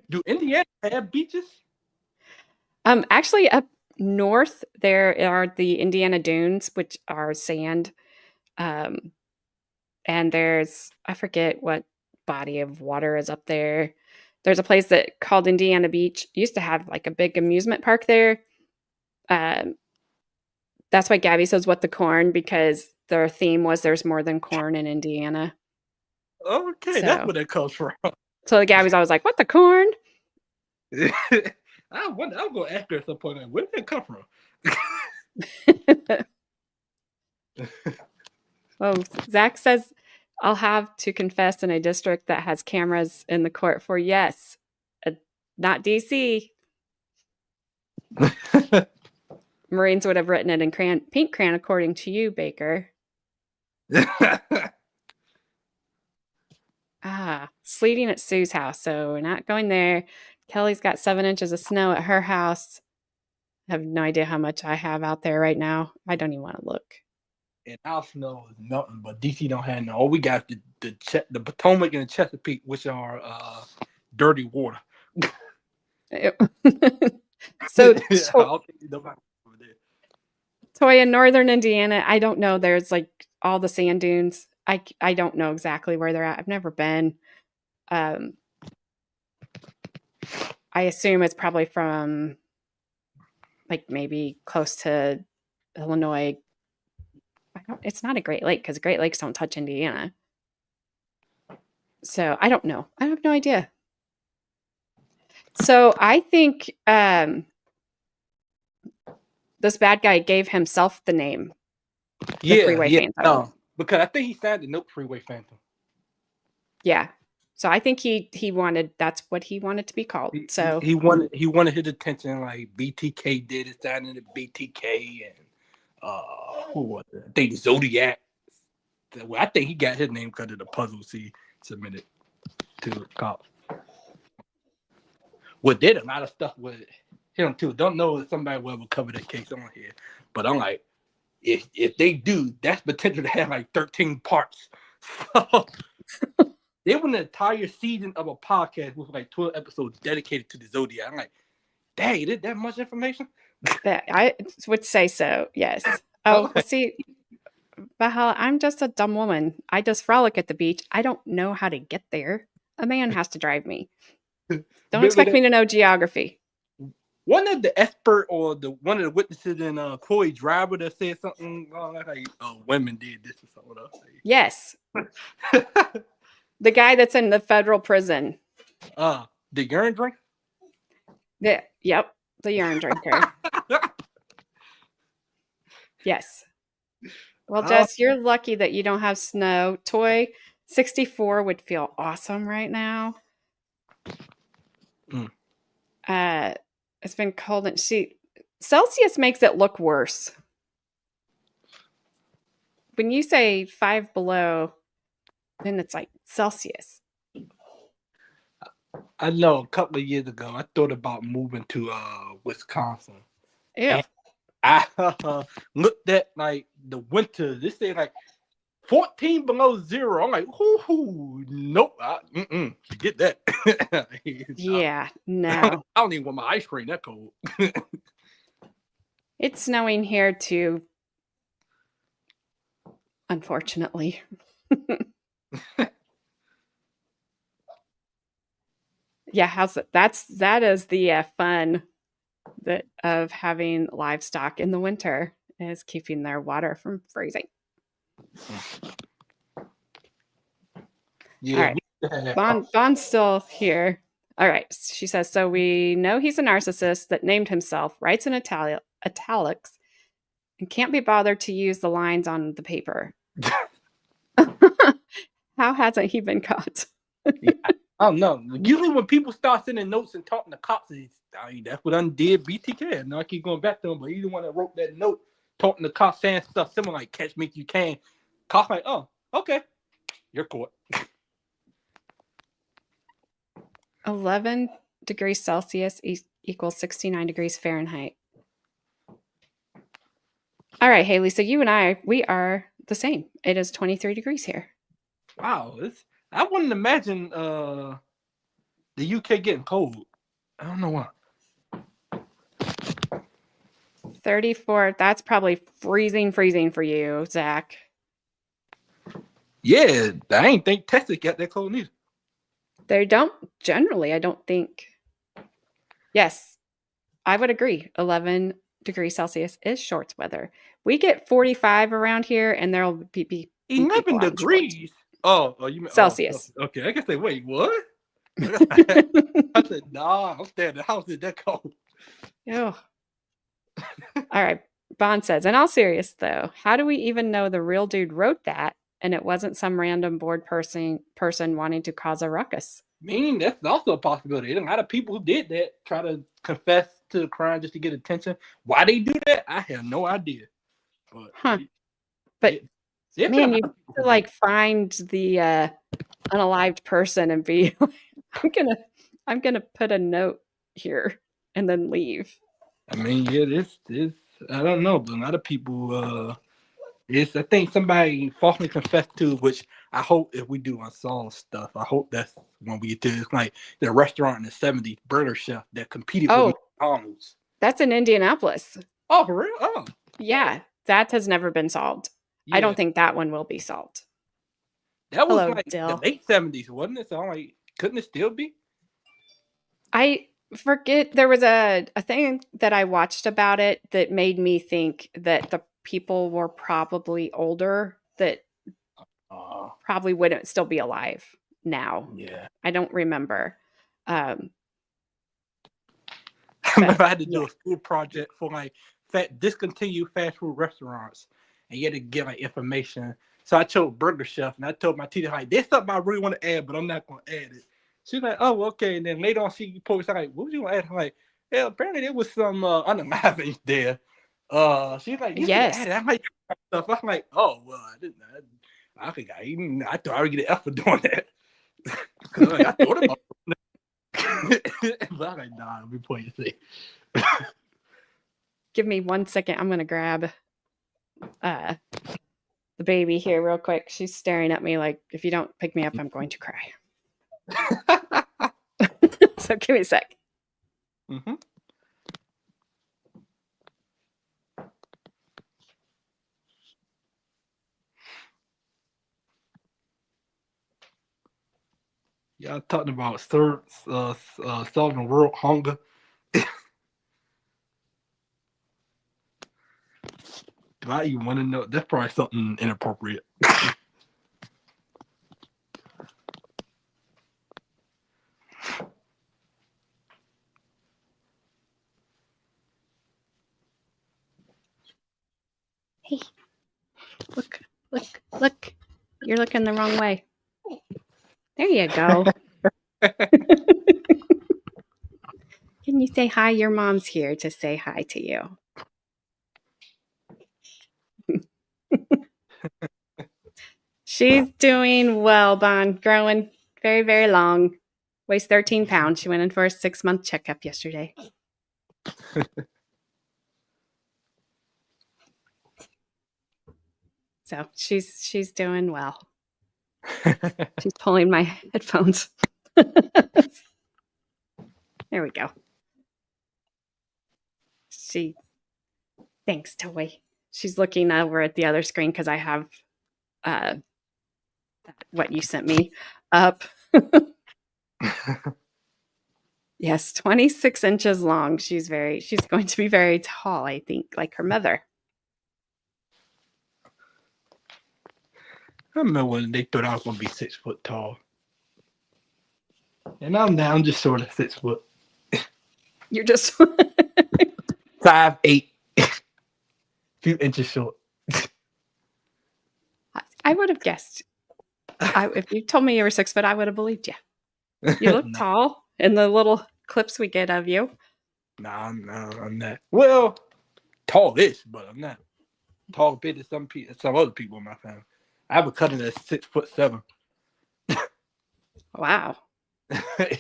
Do Indiana have beaches? Actually, up north there are the Indiana Dunes, which are sand. And there's, I forget what body of water is up there. There's a place that called Indiana Beach. Used to have like a big amusement park there. That's why Gabby says what the corn, because their theme was there's more than corn in Indiana. Okay, that's where that comes from. So Gabby's always like, what, the corn? I wonder, I'll go ask her at some point. Where did that come from? Oh, Zach says, I'll have to confess, in a district that has cameras in the court for yes, not DC. Marines would have written it in pink crayon, according to you, Baker. Sleeting at Sue's house, so we're not going there. Kelly's got 7 inches of snow at her house. I have no idea how much I have out there right now. I don't even want to look. And our snow is nothing, but DC don't have no. All we got the Potomac and the Chesapeake, which are dirty water. So Toy in northern Indiana, I don't know. There's like all the sand dunes. I don't know exactly where they're at. I've never been. I assume it's probably from like maybe close to Illinois. It's not a Great Lake because Great Lakes don't touch Indiana. So I don't know. I have no idea. So I think this bad guy gave himself the name. Freeway Phantom. No, because I think he signed the note Freeway Phantom. Yeah. So I think he wanted, that's what he wanted to be called. So he wanted his attention like BTK did. It signed into BTK and who was it? I think Zodiac. Well, I think he got his name because of the puzzles he submitted. to the cops. Well, did a lot of stuff with him too. Don't know if somebody will ever cover that case on here, but I'm like, if they do, that's potential to have like 13 parts. So they went an entire season of a podcast with like 12 episodes dedicated to the Zodiac. I'm like, dang, is that much information? I would say so, yes. Oh, well, see, Bahala, I'm just a dumb woman. I just frolic at the beach. I don't know how to get there. A man has to drive me. Don't expect me to know geography. One of the expert or one of the witnesses in Chloe Driver that said something like women did this or something else. Yes. The guy that's in the federal prison. The urine drink? Yep, the urine drinker. Yes. Well, Jess, you're lucky that you don't have snow. Toy 64 would feel awesome right now. It's been cold and Celsius makes it look worse. When you say 5 below, then it's like Celsius. I know a couple of years ago, I thought about moving to Wisconsin. Yeah. I looked at like the winter. They say like 14 below zero. I'm like, nope, forget that. Yeah, no. I don't even want my ice cream that cold. It's snowing here too, unfortunately. Yeah, how's it? That is the fun of having livestock in the winter, is keeping their water from freezing. Yeah. All right. Bond's still here. All right. She says, so we know he's a narcissist that named himself, writes in italics, and can't be bothered to use the lines on the paper. How hasn't he been caught? Yeah, I don't know. Usually when people start sending notes and talking to cops, that's what undid BTK. And I keep going back to him, but he's the one that wrote that note, talking to cops, saying stuff similar like "catch me if you can." Cops like, oh, okay, you're caught. 11 degrees Celsius equals 69 degrees Fahrenheit. All right, Haley. So you and we are the same. It is 23 degrees here. Wow, I wouldn't imagine the UK getting cold. I don't know why. 34. That's probably freezing for you, Zach. Yeah, I ain't think Texas got that cold neither. They don't generally, I don't think. Yes, I would agree. 11 degrees Celsius is shorts weather. We get 45 around here, and there'll be 11 degrees. Oh, you mean Celsius? Okay, I guess say, wait, what? I said, nah, I'm staying in the house. Is that cold? Oh. All right. Bond says, in all serious though, how do we even know the real dude wrote that and it wasn't some random bored person wanting to cause a ruckus? I mean, that's also a possibility. There's a lot of people who did that, try to confess to the crime just to get attention. Why they do that, I have no idea. But man, you have to like find the unalived person and be like, I'm gonna put a note here and then leave. I mean, yeah, this I don't know, but a lot of people I think somebody falsely confessed to, which I hope if we do unsolved stuff, I hope that's when we get to it's like the restaurant in the 70s, Burger Chef, that competed with McDonald's. That's in Indianapolis. Oh, for real? Oh. Yeah, that has never been solved. Yeah. I don't think that one will be solved. That was like the late 70s, wasn't it? So I'm like, couldn't it still be? I forget. There was a thing that I watched about it that made me think that the people were probably older that probably wouldn't still be alive now. Yeah. I don't remember. I remember I had to do a school project for like discontinued fast food restaurants, and you had to get like information. So I chose Burger Chef, and I told my teacher, like, there's something I really want to add, but I'm not going to add it. She's like, oh, okay. And then later on, she posted, like, what would you want to add? I'm like, yeah, apparently there was some unaliving there. She's like, yes. I might try stuff. I'm like, oh, well, I didn't. I think I thought I would get an F for doing that. 'Cause I thought about it. But I'm like, nah, let me point you see. Give me 1 second. I'm gonna grab the baby here real quick. She's staring at me like, if you don't pick me up, I'm going to cry. So give me a sec. Mm-hmm. Y'all talking about solving world hunger. Do I even want to know? That's probably something inappropriate. Hey, look. You're looking the wrong way. There you go. Can you say hi? Your mom's here to say hi to you. She's doing well, Bon. Growing very, very long. Weighs 13 pounds. She went in for a 6-month checkup yesterday. So she's doing well. She's pulling my headphones. There we go. Thanks, Toy. She's looking over at the other screen because I have what you sent me up. Yes, 26 inches long. She's going to be very tall, I think, like her mother. I remember when they thought I was gonna be 6 foot tall, and I'm now just sort of 6 foot. You're just 5'8", few inches short. I would have guessed. If you told me you were 6 foot, I would have believed you. You look No. tall in the little clips we get of you. Nah, I'm not. Well, tallish, but I'm not tall bit as some other people in my family. I have a cousin that's 6'7". Wow.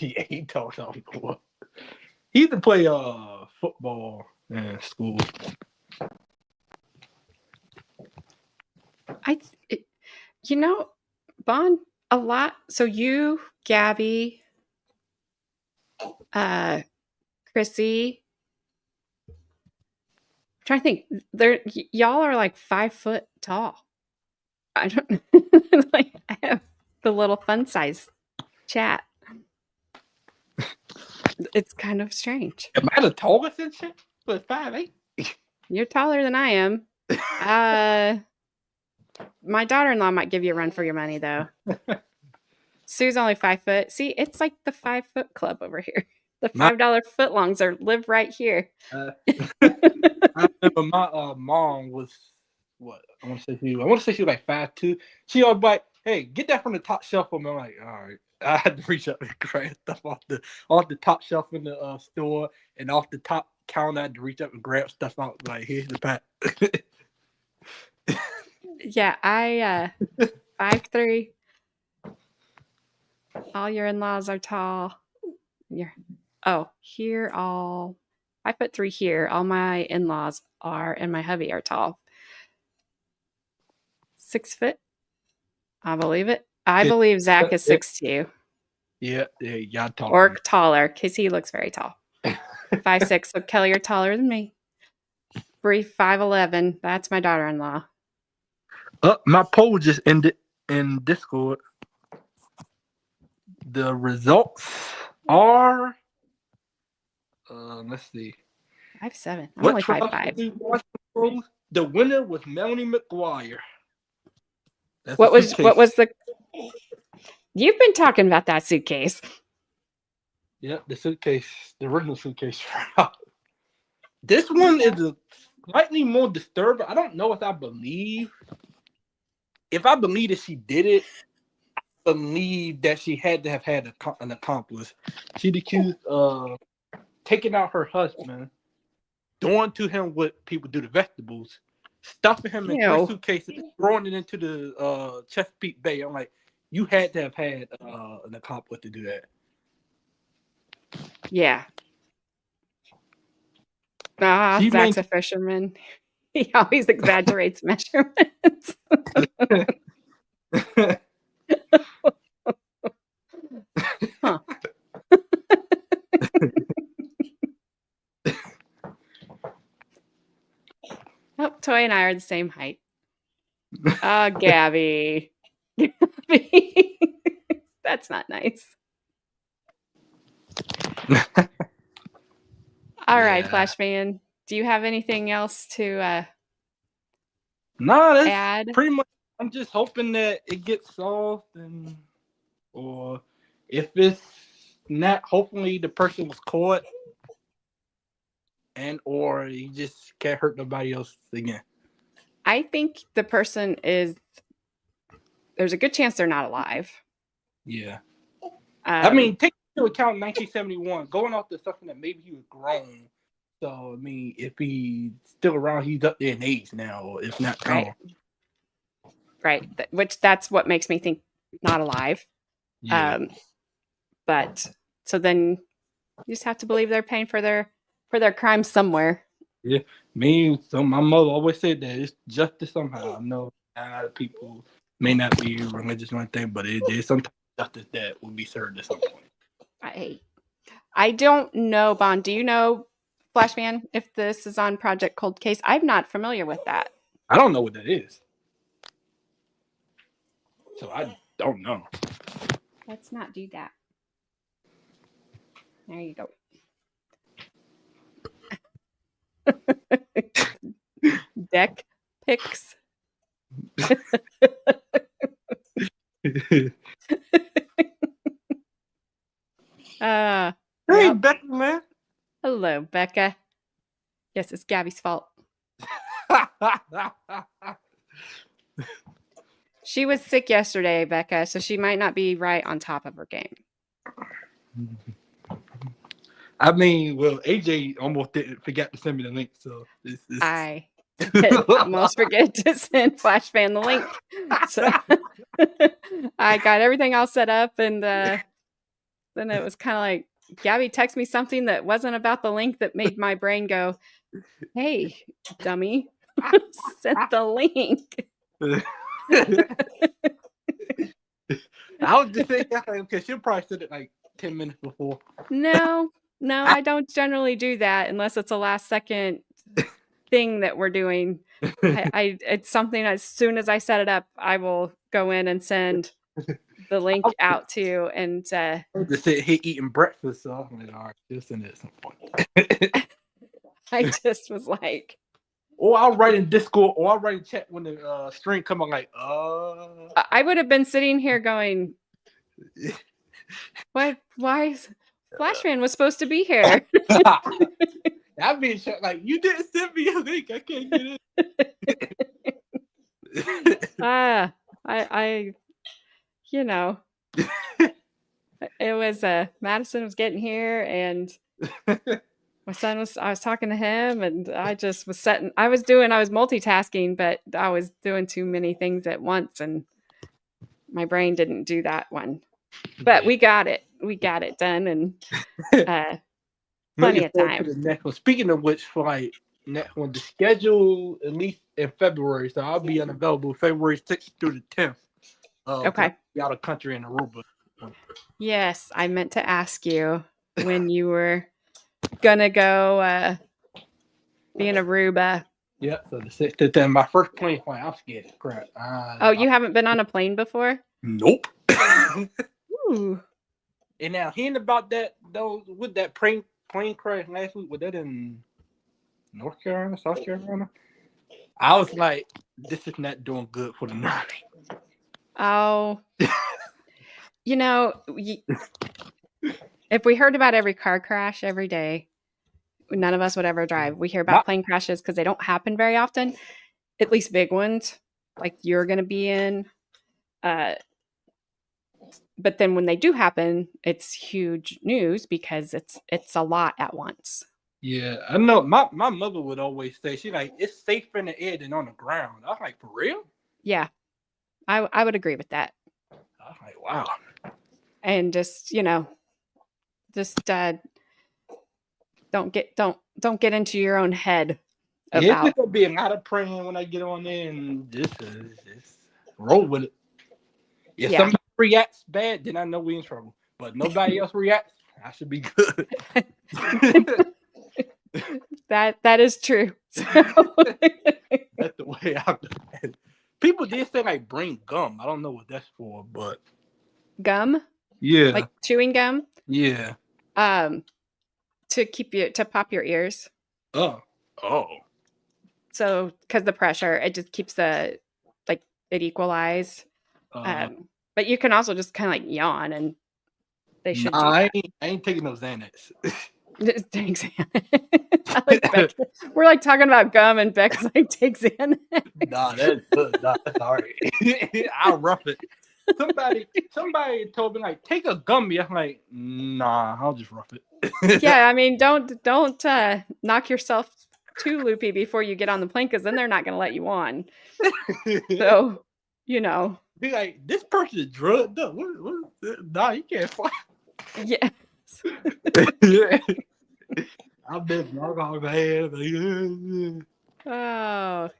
Yeah, he tall. He used to play football in school. Bon, a lot. So you, Gabby, Chrissy. I'm trying to think. Y'all are like 5 foot tall. I don't like. I have the little fun size chat. It's kind of strange. Am I the tallest and shit? But 5'8". You're taller than I am. My daughter-in-law might give you a run for your money, though. Sue's only 5 foot. See, it's like the 5 foot club over here. The $5 footlongs live right here. I remember my mom was what I want to say she was like 5'2". She was like, "Hey, get that from the top shelf for me." I'm like, "All right." I had to reach up and grab stuff off the top shelf in the store, and off the top counter. I had to reach up and grab stuff out. Like, here's the pack. Yeah, I 5'3". All your in-laws are tall. Here all 5'3" here. All my in-laws are, and my hubby are tall. 6 foot. I believe it. I believe Zach is 6'2". Yeah, y'all tall. Or taller, because he looks very tall. 5'6". So Kelly, you're taller than me. Bree, 5'11". That's my daughter-in-law. My poll just ended in Discord. The results are let's see. 5'7". I'm only 5'5". The winner was Melanie McGuire. What was the? You've been talking about that suitcase. Yeah, the suitcase, the original suitcase. This one is slightly more disturbing. I don't know if I believe that she did it. I believe that she had to have had an accomplice. She'd accused of taking out her husband, doing to him what people do to vegetables, stuffing him in 3 suitcases, throwing it into the Chesapeake Bay. I'm like, You had to have had an accomplice to do that. Yeah. She Zach's a fisherman. He always exaggerates measurements. Huh. Oh, Toy and I are the same height. Gabby. Gabby. That's not nice. All right, Yeah. Flashman. Do you have anything else to No, that's add? pretty much. I'm just hoping that it gets solved, or if it's not, hopefully the person was caught, or you just can't hurt nobody else again. I think the person is. There's a good chance they're not alive. Yeah. I mean, take into account 1971, going off the something that maybe he was grown. So, I mean, if he's still around, he's up there in age now, or if not gone. Right. Which that's what makes me think not alive. Yeah. But so then you just have to believe they're paying for their crimes somewhere. Yeah. So my mother always said that it's justice somehow. I know people may not be religious or anything, but there's some justice that will be served at some point. I don't know, Bond. Do you know, Flashman, if this is on Project Cold Case? I'm not familiar with that. I don't know what that is. So I don't know. Let's not do that. There you go. Deck picks. Hey, yep. Becca, man. Hello, Becca. Yes, it's Gabby's fault. She was sick yesterday, Becca, so she might not be right on top of her game. I mean, well, AJ almost forgot to send me the link, so I did almost forget to send Flashfan the link. So I got everything all set up, and then it was kind of like Gabby texted me something that wasn't about the link that made my brain go, "Hey, dummy, sent the link." I was just saying, because she'll probably send it like 10 minutes before. No, I don't generally do that unless it's a last second thing that we're doing. It's something as soon as I set it up, I will go in and send the link out to you. And I was just sitting here eating breakfast, so I'm like, all right, just send it at some point. I just was like, or I'll write in Discord, or I'll write in chat when the string come on, like, I would have been sitting here going, why Flashman was supposed to be here. I'd be like, you didn't send me a link, I can't get it. I you know, it was Madison was getting here, and my son I was talking to him, and I just was I was multitasking, but I was doing too many things at once, and my brain didn't do that one. But we got it done, and plenty of time. To the next one. Speaking of which, for like next one, the schedule at least in February, so I'll be unavailable February 6th through the 10th. Okay. Out of country in Aruba. Yes, I meant to ask you when you were gonna go be in Aruba. Yeah, so the 6th to 10th, my first plane flight. I'm scared of crap. You haven't been on a plane before? Nope. Ooh. And now hearing about that, though, with that plane crash last week, was that in North Carolina, South Carolina? I was like, this is not doing good for the Navy. Oh, if we heard about every car crash every day, none of us would ever drive. We hear about plane crashes because they don't happen very often, at least big ones, like you're going to be in. But then when they do happen, it's huge news because it's a lot at once. Yeah, I know. My mother would always say, she's like, it's safer in the air than on the ground. I was like, for real? Yeah, I would agree with that. I Like, wow. And just, don't get into your own head Yeah, about. it's gonna be a lot of praying when I get on there, and just roll with it. If somebody reacts bad, then I know we in trouble. But nobody else reacts, I should be good. That is true. So. That's the way I do it. People did say like bring gum. I don't know what that's for, but Gum, yeah, like chewing gum, yeah. to pop your ears. Oh. So because the pressure, it just keeps it equalize. But you can also just kind of like yawn, and they should do that. I ain't taking those Xanax. Thanks, I like Beck. We're like talking about gum, and Beck's like, take Xanax. Nah, that's good. Nah, that's all right. I'll rough it. Somebody told me like take a gummy. I'm like, nah, I'll just rough it. Yeah, I mean, don't knock yourself too loopy before you get on the plane, because then they're not going to let you on. So, be like, this person is drugged up. Nah, you can't fly. Yes. I've been drunk all my head. Oh.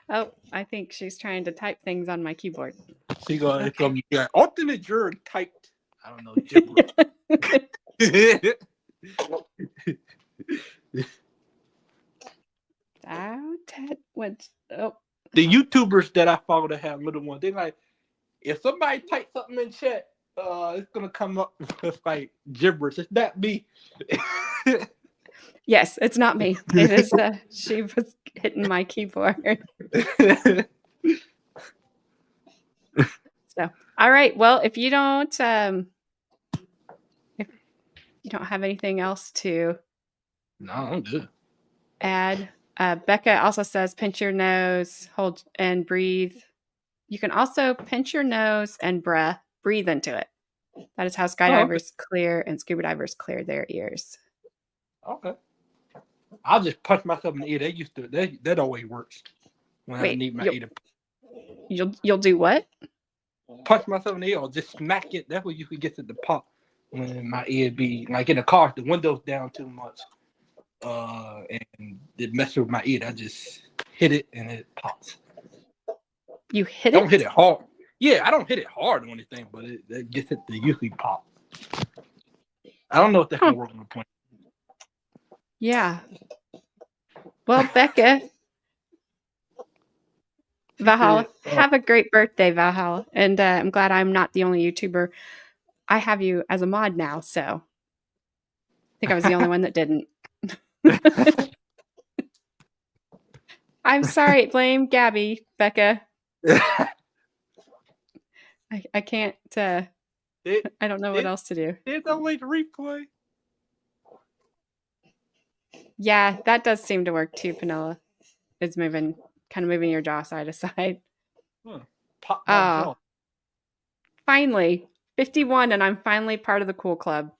Oh, I think she's trying to type things on my keyboard. She gonna be like, alternate juror typed. I don't know, gibberish. The YouTubers that I follow that have little ones, they like, if somebody types something in chat, it's gonna come up with like gibberish. It's not me. Yes, it's not me. It is. She was hitting my keyboard. So, all right. Well, if you don't have anything else to, no, I'm good. Add. Becca also says, pinch your nose, hold and breathe. You can also pinch your nose and breathe into it. That is how skydivers clear and scuba divers clear their ears. Okay. I'll just punch myself in the ear. That always works when I need my ear to. You'll do what? Punch myself in the ear or just smack it. That's what you could get it to pop when my ear be like in the car, the window's down too much. And it messes with my ear. I just hit it and it pops. You hit Don't hit it hard. Yeah, I don't hit it hard or anything, but it gets it to usually pop. I don't know if that's gonna work on the plane. Yeah. Well, Becca, Valhalla, have a great birthday, Valhalla. And I'm glad I'm not the only YouTuber. I have you as a mod now, so I think I was the only one that didn't. I'm sorry, blame Gabby, Becca. I can't. I don't know what else to do. There's no way to replay. Yeah, that does seem to work too, Panola. It's kind of moving your jaw side to side. Pop my jaw. Finally, 51, and I'm finally part of the cool club.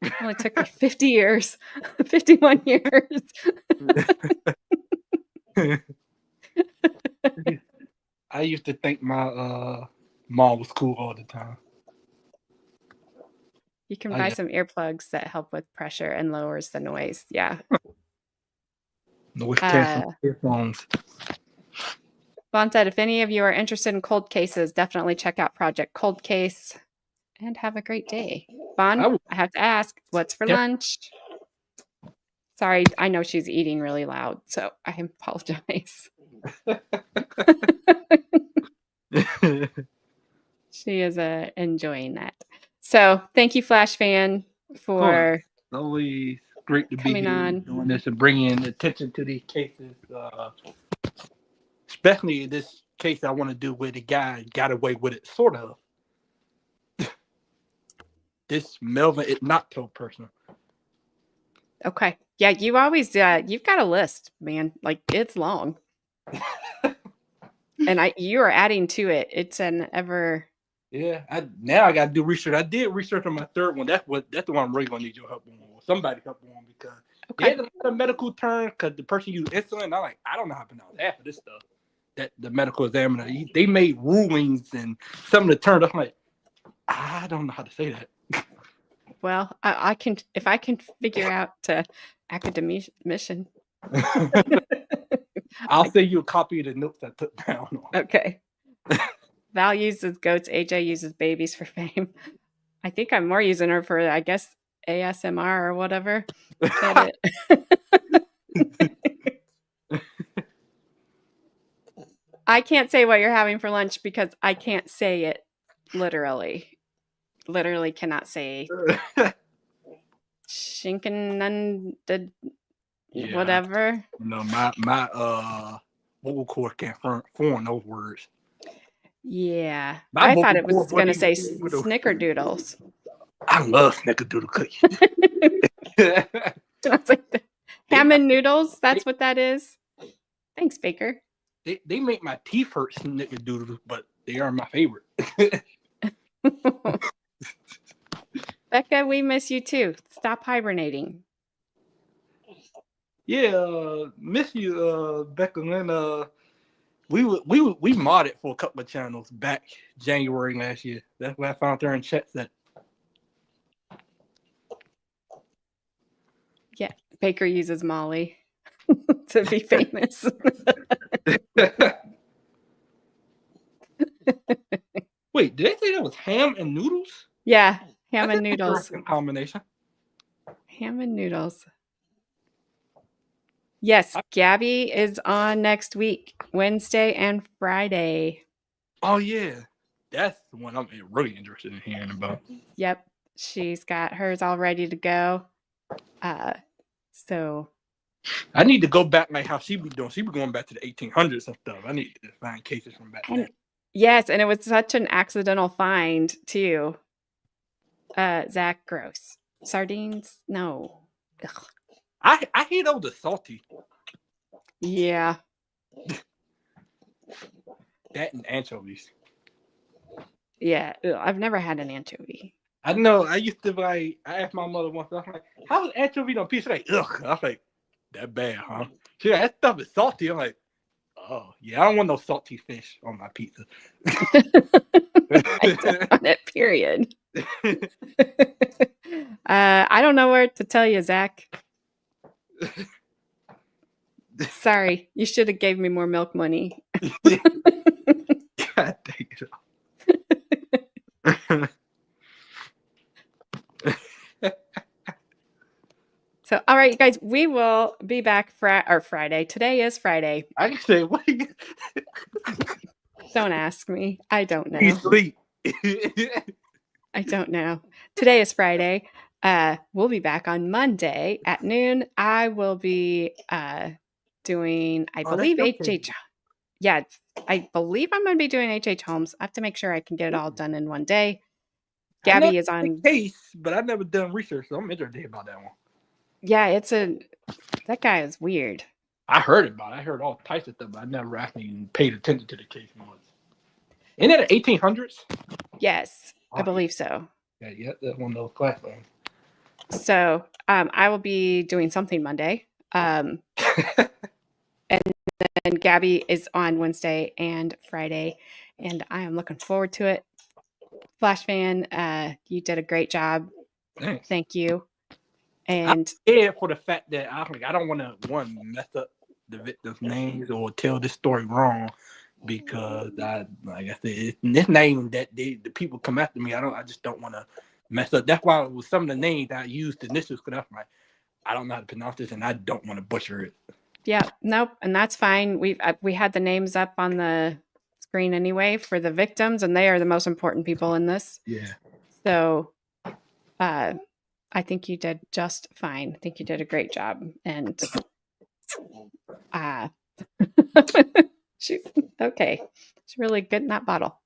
It only took me 50 years, 51 years. I used to think my mom was cool all the time. You can buy some earplugs that help with pressure and lowers the noise. Yeah. Noise canceling earphones. Vaughn said, if any of you are interested in cold cases, definitely check out Project Cold Case and have a great day. Vaughn, I have to ask, what's for lunch? Sorry, I know she's eating really loud, so I apologize. She is enjoying that. So thank you, Flashfan, for always great to coming be here on doing this and bringing attention to these cases. Especially this case I want to do where the guy got away with it, sort of. This Melvin Ignato person. Okay. Yeah, you always you've got a list, man. Like, it's long. And you are adding to it. It's an ever. Yeah, now I gotta do research. I did research on my third one. That's the one I'm really gonna need your help on. Somebody help on because there's a lot of medical terms because the person used insulin. I'm like, I don't know how to pronounce half of this stuff. that the medical examiner, they made rulings and some of the terms. I'm like, I don't know how to say that. Well, I can, if I can figure out to academician. I'll send you a copy of the notes I took down. Okay. Val uses goats. AJ uses babies for fame. I think I'm more using her for, I guess, ASMR or whatever. Get it? I can't say what you're having for lunch because I can't say it literally. Literally cannot say shinken whatever. No, my vocal cord can't form those words. Yeah. My I thought it vocal was cord going to wasn't say even those. snickerdoodles. I love snickerdoodle cookies. I was like, ham and noodles? That's what that is? Thanks, Baker. They make my teeth hurt, snickerdoodles, but they are my favorite. Becca, we miss you too. Stop hibernating. Yeah, miss you, Becca. And we modded for a couple of channels back January last year. That's what I found there in chat that. Yeah, Baker uses Molly to be famous. Wait, did they say that was ham and noodles? Yeah, ham That's and noodles. combination. Ham and noodles. Yes, Gabby is on next week, Wednesday and Friday. Oh yeah, that's the one I'm really interested in hearing about. Yep, she's got hers all ready to go. So I need to go back like how she be doing. She be going back to the 1800s and stuff. I need to find cases from back then. Yes, and it was such an accidental find too. Zach, gross. Sardines? No. Ugh. I hate all the salty. Yeah. That and anchovies. Yeah, I've never had an anchovy. I know. I used to like. I asked my mother once. I was like, "How is anchovy on pizza?" Like, ugh. I was like, "That bad, huh?" She's like, "That stuff is salty." I'm like, "Oh yeah, I don't want no salty fish on my pizza." I don't want it, period. I don't know where to tell you, Zach. Sorry, you should have gave me more milk money. God dang it. So, all right, you guys, we will be back Friday. Today is Friday. I can say, what? Don't ask me. I don't know. You sleep. I don't know. Today is Friday. We'll be back on Monday at noon. I will be doing, I believe, HH. Yeah, I believe I'm going to be doing HH Holmes. I have to make sure I can get it all done in one day. Gabby is on case, but I've never done research, so I'm interested about that one. Yeah, that guy is weird. I heard about it. I heard all types of stuff, but I never actually paid attention to the case once. Isn't that the 1800s? Yes, I believe so. Yeah, that's one of those class ones. So I will be doing something Monday. And then Gabby is on Wednesday and Friday, and I am looking forward to it. Flashfan, you did a great job. Thanks. Thank you. And for the fact that I don't want to mess up the victims' names or tell this story wrong, because like I said, this name that the people come after me, I just don't want to mess up. That's why with some of the names I used initials, because I'm like, I don't know how to pronounce this, and I don't want to butcher it. Yeah, nope, and that's fine. We had the names up on the screen anyway for the victims, and they are the most important people in this. Yeah. So, I think you did just fine. I think you did a great job, and she's okay. She's really good in that bottle.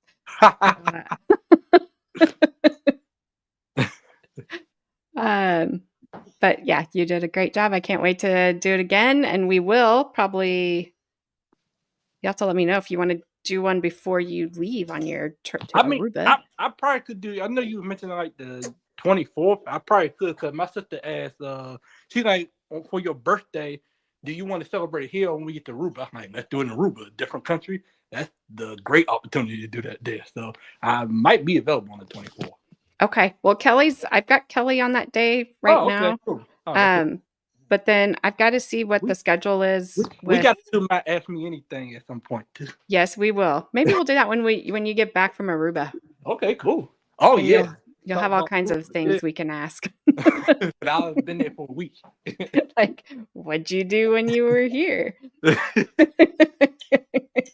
But yeah, you did a great job. I can't wait to do it again, and we will probably. You have to let me know if you want to do one before you leave on your trip to Aruba. I probably could do. I know you mentioned like the 24th. I probably could, because my sister asked. She's like, for your birthday, do you want to celebrate here when we get to Aruba? I'm like, let's do it in Aruba, a different country. That's the great opportunity to do that there. So I might be available on the 24th. Okay. Well, I've got Kelly on that day right now. Cool. Oh, that's cool. But then I've got to see what the schedule is. We got to do my Ask Me Anything at some point too. Yes, we will. Maybe we'll do that when you get back from Aruba. Okay, cool. Oh, and yeah. You'll have all kinds of things we can ask. But I've been there for a week. Like, what'd you do when you were here?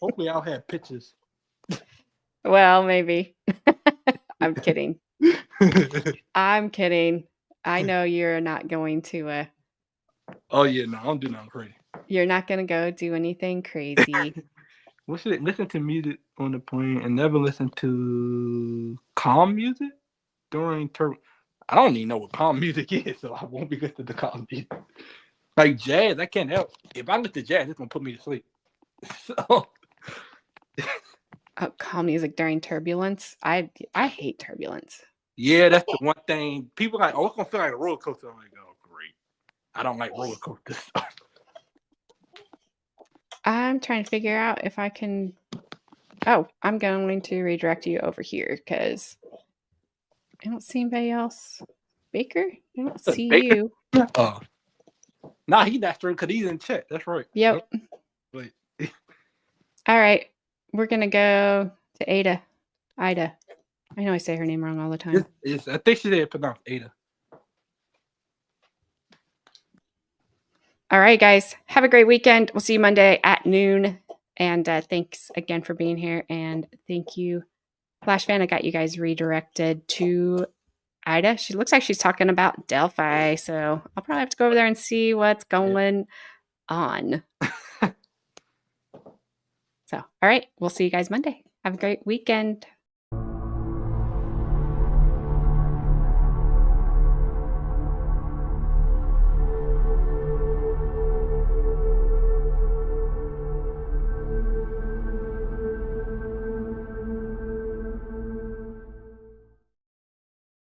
Hopefully I'll have pictures. Well, maybe. I'm kidding. I'm kidding. I know you're not going to Oh yeah, no, I don't do nothing crazy. You're not gonna go do anything crazy. What's it? Listen to music on the plane and never listen to calm music during I don't even know what calm music is, so I won't be listening to calm music. Like jazz, I can't help. If I listen to jazz, it's gonna put me to sleep. So calm music during turbulence. I hate turbulence. Yeah, that's the one thing. People like, oh, it's gonna feel like a roller coaster. I'm like, oh great. I don't like roller coasters. I'm trying to figure out if I can. Oh, I'm going to redirect you over here because I don't see anybody else. Baker? I don't see Baker? you. Oh. Nah, he's not straight because he's in chat. That's right. Yep. Wait. All right. We're going to go to Ada. Ida. I know I say her name wrong all the time. I think she did pronounce Ada. All right, guys. Have a great weekend. We'll see you Monday at noon. And thanks again for being here. And thank you, Flashfan. I got you guys redirected to Ida. She looks like she's talking about Delphi. So I'll probably have to go over there and see what's going on. So, all right. We'll see you guys Monday. Have a great weekend.